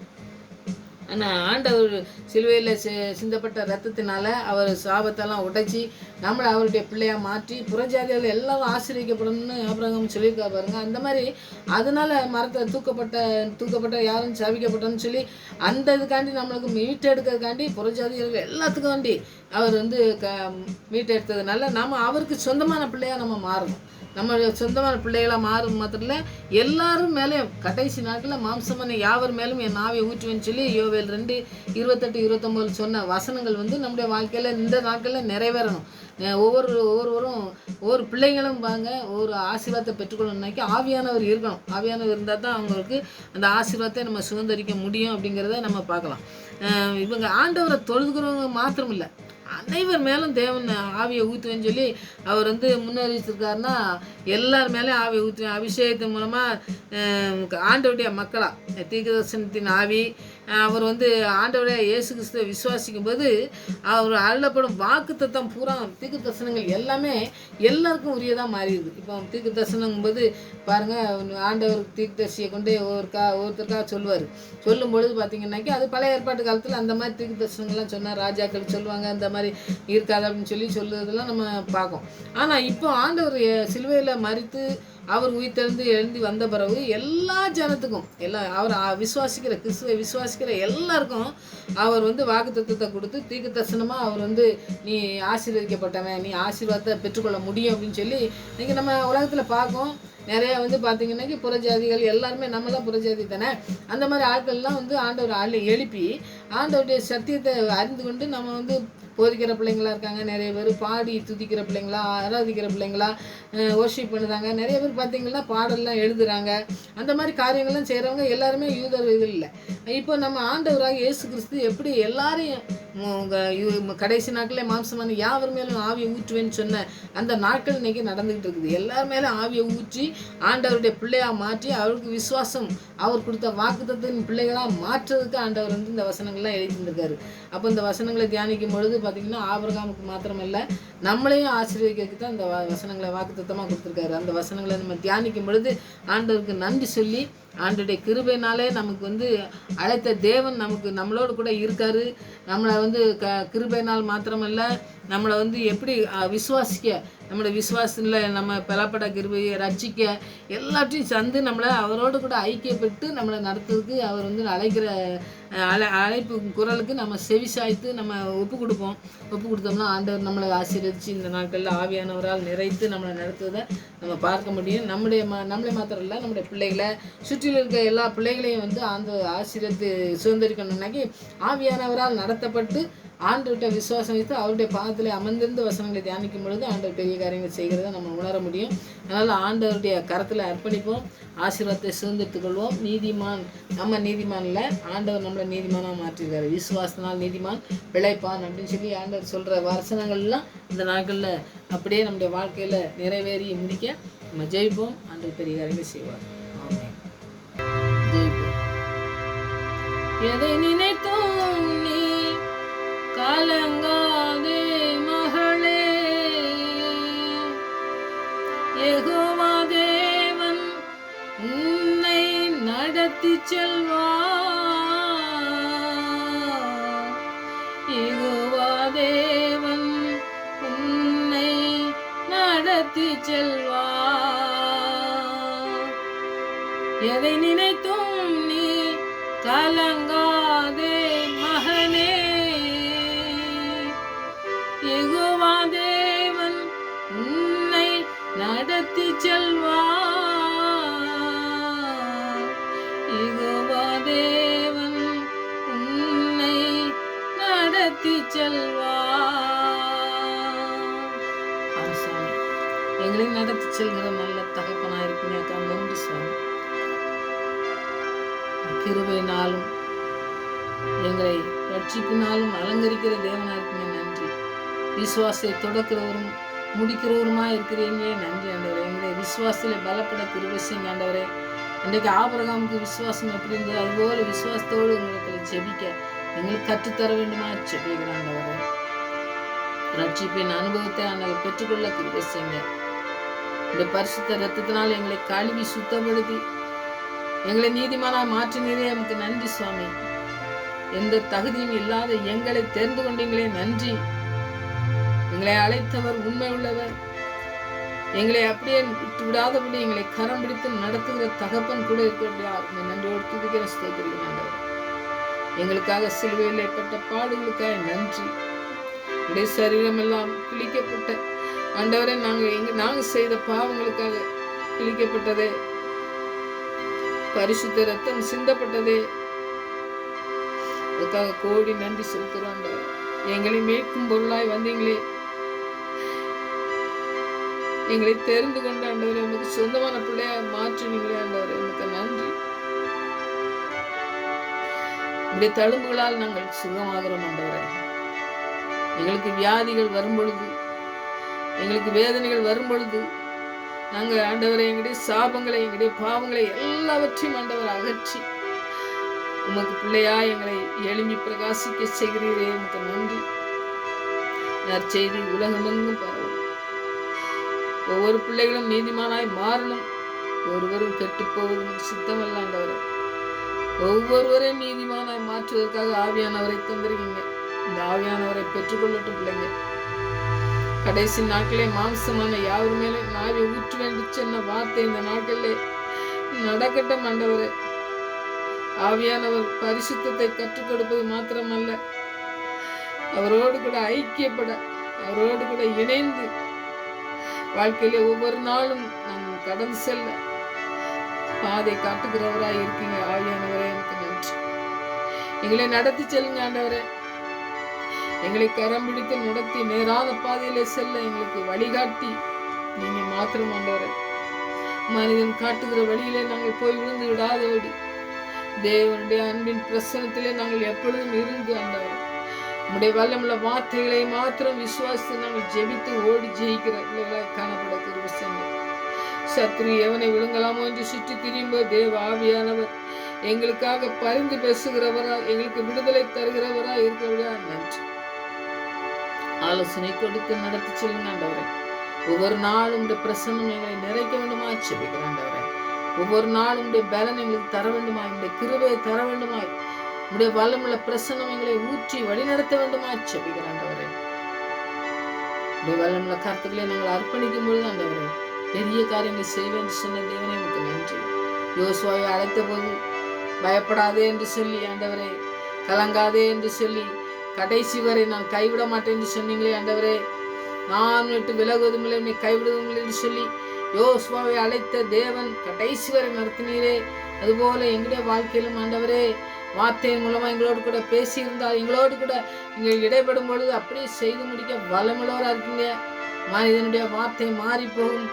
ஆனால் ஆண்டவர் சிலுவையில் சிந்தப்பட்ட ரத்தத்தினால அவர் சாபத்தெல்லாம் உடைச்சி நம்மளை அவருடைய பிள்ளையாக மாற்றி புறஜாதிகள் எல்லாரும் ஆசீர்வதிக்கப்படணும்னு ஆபிரகாம் சொல்லியிருக்கா பாருங்க. அந்த மாதிரி அதனால மரத்தை தூக்கப்பட்ட யாரும் சபிக்கப்பட்டோன்னு சொல்லி அந்த இதுக்காண்டி நம்மளுக்கு மீட்டெடுக்கிறதுக்காண்டி புறஜாதிகள் எல்லாத்துக்கும் வேண்டி அவர் வந்து மீட்டெடுத்ததுனால நாம் அவருக்கு சொந்தமான பிள்ளையாக நம்ம மாறணும். நம்மளுடைய சொந்தமான பிள்ளைகளாக மாறும் மாத்திரம் இல்லை, எல்லாரும் மேலேயும் கடைசி நாட்டில் மாம்சமான யாவர் மேலும் என் ஆவியை ஊற்றுவேன்னு சொல்லி யோவேல் 2:28-29 சொன்ன வசனங்கள் வந்து நம்முடைய வாழ்க்கையில் இந்த நாட்களில் நிறைவேறணும். ஒவ்வொருவரும் ஒவ்வொரு பிள்ளைகளும் வாங்க ஒரு ஆசீர்வாதத்தை பெற்றுக்கொள்ளணும்னாக்கி ஆவியானவர் இருக்கணும். ஆவியானவர் இருந்தால் தான் அவங்களுக்கு அந்த ஆசீர்வாதத்தை நம்ம சுதந்திரிக்க முடியும் அப்படிங்கிறத நம்ம பார்க்கலாம். இவங்க ஆண்டவரை தொழுதுகிறவங்க மாத்திரம் இல்லை, அனைவர் மேலும் தேவன் ஆவியை ஊற்றுவேன்னு சொல்லி அவர் வந்து முன்னறிவிச்சிருக்காருன்னா எல்லார் மேலேயும் ஆவியை ஊற்றுவேன். அபிஷேகத்தின் மூலமாக ஆண்டவருடைய மக்களாக தீர்க்கதரிசனத்தின் ஆவி அவர் வந்து ஆண்டவருடைய இயேசு கிறிஸ்துவை விசுவாசிக்கும் போது அவர் அருளப்படும் வாக்கு தத்தம் பூரா தீர்க்க தரிசனங்கள் எல்லாமே எல்லாருக்கும் உரியதாக மாறிடுது. இப்போ தீர்க்க தரிசனங்கும்போது பாருங்கள், ஆண்டவர் தீர்க்கதரிசியை கொண்டு ஒருத்தருக்காக சொல்லுவார். சொல்லும்பொழுது பார்த்தீங்கன்னாக்கி அது பழைய ஏற்பாட்டு காலத்தில் அந்த மாதிரி தீர்க்க தரிசனங்கள்லாம் சொன்னால் ராஜாக்கள் சொல்லுவாங்க, அந்த மாதிரி இருக்காது அப்படின்னு சொல்லுறதெல்லாம் நம்ம பார்க்கோம். ஆனால் இப்போ ஆண்டவர் சிலுவையில் மரித்து அவர் எழுந்தி வந்த பிறகு எல்லா ஜனத்துக்கும் அவர் விசுவாசிக்கிற கிறிஸ்துவை விசுவாசிக்கிற எல்லாருக்கும் அவர் வந்து வாக்குத்தத்தத்தை கொடுத்து தீர்க்க தரிசனமாக அவர் வந்து நீ ஆசீர்வதிக்கப்பட்டவன், நீ ஆசீர்வாதத்தை பெற்றுக்கொள்ள முடியும் அப்படின்னு சொல்லி இன்றைக்கி நம்ம உலகத்தில் பார்க்கோம். நிறையா வந்து பார்த்திங்கன்னாக்கி புறஜாதிகள் எல்லாருமே நம்மளாம் புறஜாதி தானே, அந்த மாதிரி ஆட்கள்லாம் வந்து ஆண்டவர் எழுப்பி ஆண்டவருடைய சத்தியத்தை அறிந்து கொண்டு நம்ம வந்து போதிக்கிற பிள்ளைங்களா இருக்காங்க. நிறைய பேர் பாடி துதிக்கிற பிள்ளைங்களா, ஆராதிக்கிற பிள்ளைங்களா, வொர்ஷிப் பண்ணுறாங்க. நிறைய பேர் பார்த்திங்கன்னா பாடல்லாம் எழுதுகிறாங்க. அந்த மாதிரி காரியங்கள்லாம் செய்கிறவங்க எல்லாருமே யூதர் இது இல்லை. இப்போ நம்ம ஆண்டவராக இயேசு கிறிஸ்து எப்படி எல்லாரையும் கடைசி நாட்களே மாம்சமான யாவர் மேலும் ஆவியை ஊற்றுவேன்னு சொன்ன அந்த நாட்கள் இன்றைக்கி நடந்துக்கிட்டு இருக்குது. எல்லார் மேலும் ஆவியை ஊற்றி ஆண்டவருடைய பிள்ளையாக மாற்றி அவருக்கு விசுவாசம் அவர் கொடுத்த வாக்குத்தத்தின் பிள்ளைகளாக மாற்றுறதுக்கு ஆண்டவர் வந்து இந்த வசனங்கள்லாம் எழுதியிருந்திருக்காரு. அப்போ இந்த வசனங்களை தியானிக்கும் பொழுது பார்த்திங்கன்னா ஆபிரகாமுக்கு மாத்திரமல்ல நம்மளையும் ஆசீர்வதிக்கிறதுக்கு தான் இந்த வசனங்களை வாக்குத்தத்தமாக கொடுத்துருக்காரு. அந்த வசனங்களை நம்ம தியானிக்கும் பொழுது ஆண்டவருக்கு நன்றி சொல்லி ஆண்டவருடைய கிருபையினாலே நமக்கு வந்து அழைத்த தேவன் நம்மளோடு கூட இருக்காரு. நம்மளை வந்து கிருபையினால் மாத்திரமல்ல நம்மளை வந்து எப்படி விசுவாசிக்க, நம்மளோட விசுவாசத்தில் நம்ம பெறப்பட்ட கிருபையை ரட்சிக்க எல்லாத்தையும் சந்து நம்மளை அவரோடு கூட ஐக்கியப்பட்டு நம்மளை நடத்துறதுக்கு அவர் வந்து அழைக்கிற அழைப்பு குரலுக்கு நம்ம செவி சாய்த்து நம்ம ஒப்பு கொடுத்தோம்னா ஆண்டவர் நம்மளை ஆசீர்வதித்து இந்த நாட்களில் ஆவியானவரால் நிறைத்து நம்மளை நடத்துவதை நம்ம பார்க்க முடியும். நம்மளை மாத்திரம் இல்லை, நம்முடைய பிள்ளைகளை சுற்றியில் இருக்க எல்லா பிள்ளைகளையும் வந்து அந்த ஆசீர்வத்து சுதந்திரிக்கணும்னாக்கி ஆவியானவரால் நடத்தப்பட்டு ஆண்டவர்கிட்ட விசுவாசம் வைத்து அவருடைய பாதத்தில் அமர்ந்திருந்த வசனங்களை தியானிக்கும் பொழுது ஆண்டவர் பெரிய காரியங்கள் செய்கிறத நம்ம உணர முடியும். அதனால் ஆண்டவருடைய கரத்தில் அர்ப்பணிப்போம், ஆசீர்வாதத்தை சுதந்திரத்துக் கொள்வோம். நம்ம நீதிமானில் ஆண்டவர் நம்மளை நீதிமானாக மாற்றிருக்காரு. விசுவாசனால் நீதிமான் பிழைப்பான் அப்படின்னு சொல்லி ஆண்டவர் சொல்கிற வசனங்கள்லாம் இந்த நாட்களில் அப்படியே நம்முடைய வாழ்க்கையில் நிறைவேறி முடிக்க நம்ம ஜெயிப்போம். ஆண்டவர் பெரிய காரியங்கள் செய்வார். ஜெயிப்போம். எதை நினைத்தோம் நீ கலங்காதே மகளே, யெகோவா தேவன் உன்னை நடத்தி செல்வார். யெகோவா தேவன் உன்னை நடத்தி செல்வார். எதை நினைத்தும் நீ கலங்காதே மகனே, யெகோவா தேவன் உன்னை நடத்தி செல்வார். யெகோவா தேவன் உன்னை நடத்தி செல்வார். அரசாமி எங்களை நடத்தி செல்கிற நல்ல தகப்பனாக இருப்பீங்க. நன்றி சுவாமி. கிருபையினாலும் எங்களை ரட்சிப்பினாலும் அலங்கரிக்கிற தேவனாக இருக்குமே நன்றி. விசுவாசத்தை தொடக்கிறவரும் முடிக்கிறவருமா இருக்கிறீங்க. நன்றி ஆண்டவரே. எங்களுடைய விசுவாசத்திலே பலப்பட கிருபை செய்யுங்க ஆண்டவரே. இன்றைக்கு ஆபிரகாமுக்கு விசுவாசம் எப்படி இருந்தது, அதுபோல விசுவாசத்தோடு உங்களுக்கு ஜெபிக்க எங்களுக்கு கற்றுத்தர வேண்டுமா ஜெபிக்கிறேன் ஆண்டவரே. ரட்சிப்பின் அனுபவத்தை நாங்கள் பெற்றுக்கொள்ள கிருபை செய்யுங்க. இந்த பரிசுத்த ரத்தத்தினால் எங்களை கழுவி சுத்தப்படுத்தி எங்களை நீதிமானாய் மாற்றினீரே, நமக்கு நன்றி சுவாமி. எந்த தகுதியும் இல்லாத எங்களை தெரிந்து கொண்டீங்களே, நன்றி. எங்களை அழைத்தவர் உண்மை உள்ளவர். எங்களை அப்படியே விட்டு விடாதபடி எங்களை கரம் பிடித்து நடத்துகிற தகப்பன் கூட இருக்கிறபடியா நன்றியோடு துதிக்கிற ஸ்தோத்திரிக்கிறேன் ஆண்டவரே. எங்களுக்காக சிலுவையில் ஏற்பட்ட பாடுகளுக்காக நன்றி. உடைய சரீரம் எல்லாம் கிழிக்கப்பட்ட ஆண்டவரே, நாங்கள் செய்த பாவங்களுக்காக கிழிக்கப்பட்டதே, பரிசுத்த ரத்தம் சிந்தப்பட்டதே, அதுக்காக கோடி நன்றி செலுத்துகிறோம் ஆண்டவரே. எங்களை மீட்கும் பொருளாய் வந்தீங்களே, எங்களை தெரிந்து கொண்ட ஆண்டவரே, உங்களுக்கு சொந்தமான பிள்ளையா மாற்றினீங்களே ஆண்டவரே, உங்களுக்கு நன்றி. இப்படி தழும்புகளால் நாங்கள் சுகமாகிறோம் ஆண்டவரே. எங்களுக்கு வியாதிகள் வரும் பொழுது, எங்களுக்கு வேதனைகள் வரும் பொழுது நாங்கள் ஆண்டவரை எங்களுடைய சாபங்களை, எங்களுடைய பாவங்களை எல்லாவற்றையும் ஆண்டவர் அகற்றி உமக்கு பிள்ளையா எங்களை எழும்பி பிரகாசிக்க செய்கிறீரே, உமக்கு நன்றி. நற்செய்தி உலகமெங்கும் பரவும். ஒவ்வொரு பிள்ளைகளும் நீதிமானாய் மாறணும். ஒருவரும் கெட்டு போவதும் சித்தமல்ல ஆண்டவரே. ஒவ்வொருவரையும் நீதிமானாய் மாற்றுவதற்காக ஆவியானவரை தந்திருக்கீங்க. இந்த ஆவியானவரை பெற்றுக்கொள்ளட்டும் பிள்ளைங்க. கடைசி நாட்களே மாம்சமான யாவர் மேலே நாவை ஊற்று வேண்டி சொன்ன வார்த்தை இந்த நாட்களிலே நடக்கட்டும் ஆண்டவரே. ஆவியானவர் பரிசுத்தத்தை கற்றுக் கொடுப்பது மாத்திரமல்ல, அவரோடு கூட ஐக்கியப்பட, அவரோடு கூட இணைந்து வாழ்க்கையிலே ஒவ்வொரு நாளும் நாம் கடந்து செல்ல பாதை காட்டுகிறவராய் இருக்கீங்க ஆவியானவரே, எனக்கு நன்றி. எங்களை நடத்தி செல்லுங்க ஆண்டவரே. எங்களை கரம் பிடித்து நடத்தி நேரான பாதையிலே செல்ல எங்களுக்கு வழிகாட்டி நீங்க மாத்திரம் ஆண்டவரே. மனிதன் காட்டுகிற வழியிலே நாங்கள் போய் விழுந்து விடாதபடி தேவனுடைய அன்பின் பிரசனத்திலே நாங்கள் எப்பொழுதும் இருந்து ஆண்டவரே, உம்முடைய வல்லமுள்ள வார்த்தைகளை மாத்திரம் விசுவாசித்து நாங்கள் ஜெபித்து ஓடி ஜெயிக்கிற பிள்ளைகளாய் காணப்பட கிருபை செய்யுங்க. சத்ரு எவனை விழுங்கலாமோ என்று சுற்றி திரியும்போது தேவ ஆவியானவர் எங்களுக்காக பரிந்து பேசுகிறவரா, எங்களுக்கு விடுதலை தருகிறவரா இருக்கிறவரா நன்றி. ஆலோசனை கொடுத்து நடத்தி செல்லுங்க ஆண்டவரே. ஒவ்வொரு நாளும் உடைய பிரசன்னம் எங்களை நிறைக்க வேண்டுமா ஜெபிக்கிறேன் ஆண்டவரே. ஒவ்வொரு நாளும் உடைய பலன் எங்களுக்கு தர வேண்டுமா, உடைய கிருபையை தர வேண்டுமாய், உடைய வல்லமுள்ள பிரசன்னம் எங்களை ஊற்றி வழிநடத்த வேண்டுமா ஜெபிக்கிறேன் ஆண்டவரே. உடைய வல்லமுள்ள கருத்துக்களை நாங்கள் அர்ப்பணிக்கும் பொழுது ஆண்டவரே பெரிய காரியங்களை செய்வேன் என்று சொன்ன தேவனே உங்களுக்கு நன்றி. யோசுவாவை அழைத்த போது பயப்படாதே என்று சொல்லி ஆண்டவரே, கலங்காதே என்று சொல்லி கடைசி வரை நான் கைவிட மாட்டேன் என்று சொன்னீங்களே ஆண்டவரே. நான் விட்டு விலகுவதும் இல்லை, உன்னை கைவிடுவதும் இல்லை என்று சொல்லி யோசுவாவை அழைத்த தேவன் கடைசி வரை நடத்தினீரே. அதுபோல எங்களுடைய வாழ்க்கையிலும் ஆண்டவரே வார்த்தையின் மூலமா எங்களோடு கூட பேசியிருந்தால், எங்களோடு கூட நீங்கள் இடைப்படும் பொழுது அப்படியே செய்து முடிக்க வல்லமுள்ளவராக இருக்கீங்க. மனிதனுடைய வார்த்தை மாறி போகும்,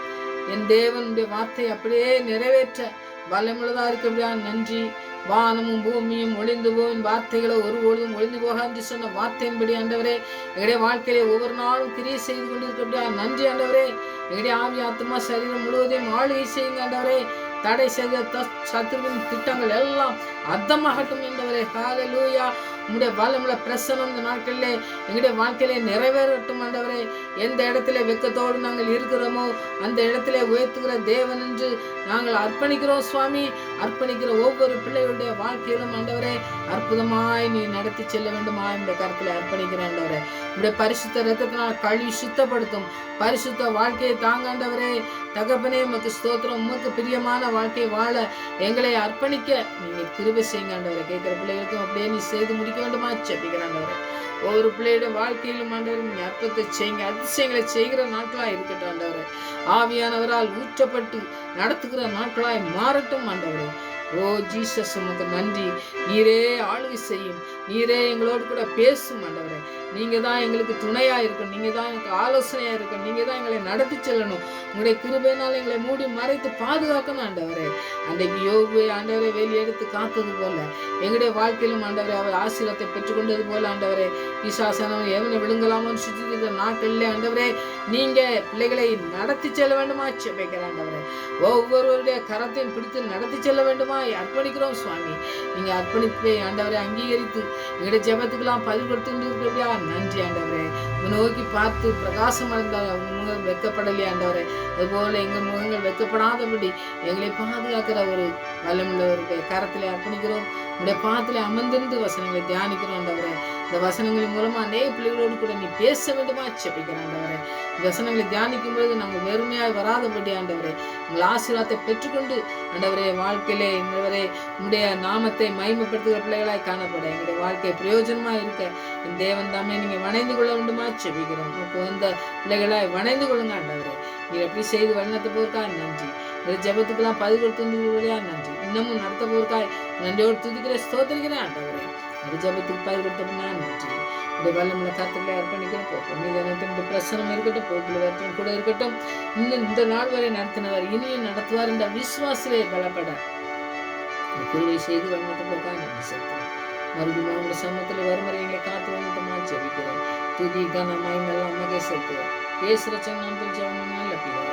என் தேவனுடைய வார்த்தை அப்படியே நிறைவேற்ற வல்லமுள்ளதா இருக்க நன்றி. வானமும் பூமியும் ஒளிந்து போவின் வார்த்தைகளை ஒருபொழுதும் ஒளிந்து போக என்று சொன்ன வார்த்தையின்படி ஆண்டவரே எங்களுடைய வாழ்க்கையிலே ஒவ்வொரு நாளும் கிரியை செய்து கொண்டிருக்க நன்றி ஆண்டவரே. எங்களுடைய ஆவி ஆத்மா சரீரம் முழுவதையும் ஆளுகை செய்யுங்க ஆண்டவரே. தடை செய்த சத்துருவின் திட்டங்கள் எல்லாம் அர்த்தமாகட்டும் ஆண்டவரே. ஹல்லேலூயா. உங்களுடைய வல்லமுள்ள பிரசன்னம் இந்த நாட்களிலே எங்களுடைய வாழ்க்கையிலே நிறைவேறட்டும் ஆண்டவரே. எந்த இடத்துல வெக்கத்தோடு நாங்கள் இருக்கிறோமோ அந்த இடத்துல உயர்த்துகிற தேவன் என்று நாங்கள் அர்ப்பணிக்கிறோம் சுவாமி. அர்ப்பணிக்கிற ஒவ்வொரு பிள்ளைகளுடைய வாழ்க்கையிலும் ஆண்டவரே அற்புதமாய் நீ நடத்தி செல்ல வேண்டுமா இந்த கருத்துல அர்ப்பணிக்கிறேன் ஆண்டவரே. உங்களுடைய பரிசுத்த ரத்தத்தினால் கழுவி சுத்தப்படுத்தும் பரிசுத்த வாழ்க்கையை தாங்காண்டவரே. தகப்பனே உமக்கு ஸ்தோத்திரம். உமக்கு பிரியமான வாழ்க்கை வாழ எங்களை அர்ப்பணிக்க நீங்க கிருபை செய்யுங்க ஆண்டவரே. கேட்கிற பிள்ளைகளுக்கும் அப்படியே நீ செய்து முடிக்க வேண்டுமா ஜெபிக்கிறேன் ஆண்டவரே. ஒவ்வொரு பிள்ளையோட வாழ்க்கையிலும் ஆண்டவரே நீங்க அற்புதத்தை செய்யுங்க, அதிசயங்களை செய்கிற நாட்களாய் இருக்கட்டும் ஆண்டவரே. ஆவியானவரால் ஊற்றப்பட்டு நடத்துகிற நாட்களாய் மாறட்டும் ஆண்டவரே. ஓ ஜீசஸ், உமக்கு நன்றி. நீரே ஆளுகை செய்யும், நீரே எங்களோடு கூட பேசும் ஆண்டவரே. நீங்க தான் எங்களுக்கு துணையா இருக்கணும், நீங்க தான் எங்களுக்கு ஆலோசனையா இருக்கணும், நீங்க தான் எங்களை நடத்தி செல்லணும். உங்களுடைய கிருபையினால் எங்களை மூடி மறைத்து பாதுகாக்கணும் ஆண்டவரே. அன்றைக்கு யோபு ஆண்டவரை வெளி எடுத்து காத்தது போல எங்களுடைய வாழ்க்கையிலும் ஆண்டவரை அவர் ஆசீர்வாதத்தை பெற்றுக்கொண்டது போல ஆண்டவரே, பிசாசனம் எவனை விழுங்கலாமோன்னு சுற்றி நாட்களிலே ஆண்டவரே நீங்க பிள்ளைகளை நடத்தி செல்ல வேண்டுமா ஜெபிக்கிறேன் ஆண்டவரே. ஒவ்வொருவருடைய கரத்தையும் பிடித்து நடத்தி செல்ல வேண்டுமா அர்ப்பணிக்கிறோம் சுவாமி. நீங்க அர்ப்பணிப்பை ஆண்டவரை அங்கீகரித்து எங்களுடைய ஜெபத்துக்கெல்லாம் பதில் கொடுத்துருக்கிறபடியா நன்றி ஆண்டவரே. நோக்கி பார்த்து பிரகாசம் அடைந்தால் முகம் வெக்கப்படலையே ஆண்டவரே. அதுபோல எங்கள் முகங்கள் வெக்கப்படாதபடி எங்களை பாதுகாக்கிற ஒரு வல்லமுள்ளவருடைய கரத்திலே அர்ப்பணிக்கிறோம். உடைய பாதத்திலே அமர்ந்திருந்து வசனங்களை தியானிக்கிறோம் ஆண்டவரே. இந்த வசனங்களின் மூலமா அநேக பிள்ளைகளோடு கூட நீ பேச வேண்டுமா ஜெபிக்கிறேன் ஆண்டவரே. இந்த வசனங்களை தியானிக்கும் பொழுது நாங்கள் வெறுமையாக வராதபடி ஆண்டவரே உங்கள் ஆசீர்வாதத்தை பெற்றுக்கொண்டு ஆண்டவரே வாழ்க்கையிலே ஆண்டவரே உங்களுடைய நாமத்தை மகிமைப்படுத்துகிற பிள்ளைகளாய் காணப்பட எங்களுடைய வாழ்க்கை பிரயோஜனமா இருக்க என் தேவன் தாமே நீங்க வணைந்து கொள்ள வேண்டுமா ஜெபிக்கிறோம். உங்களுக்கு வந்த பிள்ளைகளாய் வணைந்து கொள்ளுங்க ஆண்டவரே. நீர் எப்படி செய்து வழிநடத்த போருக்காய் நன்றி. இந்த ஜெபத்துக்கெல்லாம் பதிவு கொடுத்து நன்றி. இன்னமும் நடத்த போருக்காய் நன்றியோடு துதிக்கிற ஸ்தோத்திரிக்கிறேன் ஆண்டவரே. இந்த ஜெபத்துக்கு பதிவு கொடுத்தோம்னா நன்றி. இந்த வல்லமுள்ள கருத்துக்களை அர்ப்பணிக்கிறோம். போக்கும் பிரசனம் இருக்கட்டும், போக்கில் கூட இருக்கட்டும். இன்னும் இந்த நாள் வரை நடத்தினவர் இனியும் நடத்துவார் என்ற விசுவாசிலே பலப்பட கிருபை செய்து வழிநடத்த போருக்காய் நன்றி செலுத்துகிறேன். மறுபடியும் உங்களுடைய சமூகத்தில் வருமுறை எங்களை காத்து வழிநடத்தமா ஜெபிக்கிறேன். துதி கனமாய் எல்லாம் மகே செலுத்துகிறேன். பேசுகிற சொன்னால் ஜெபம் நல்ல பிதா.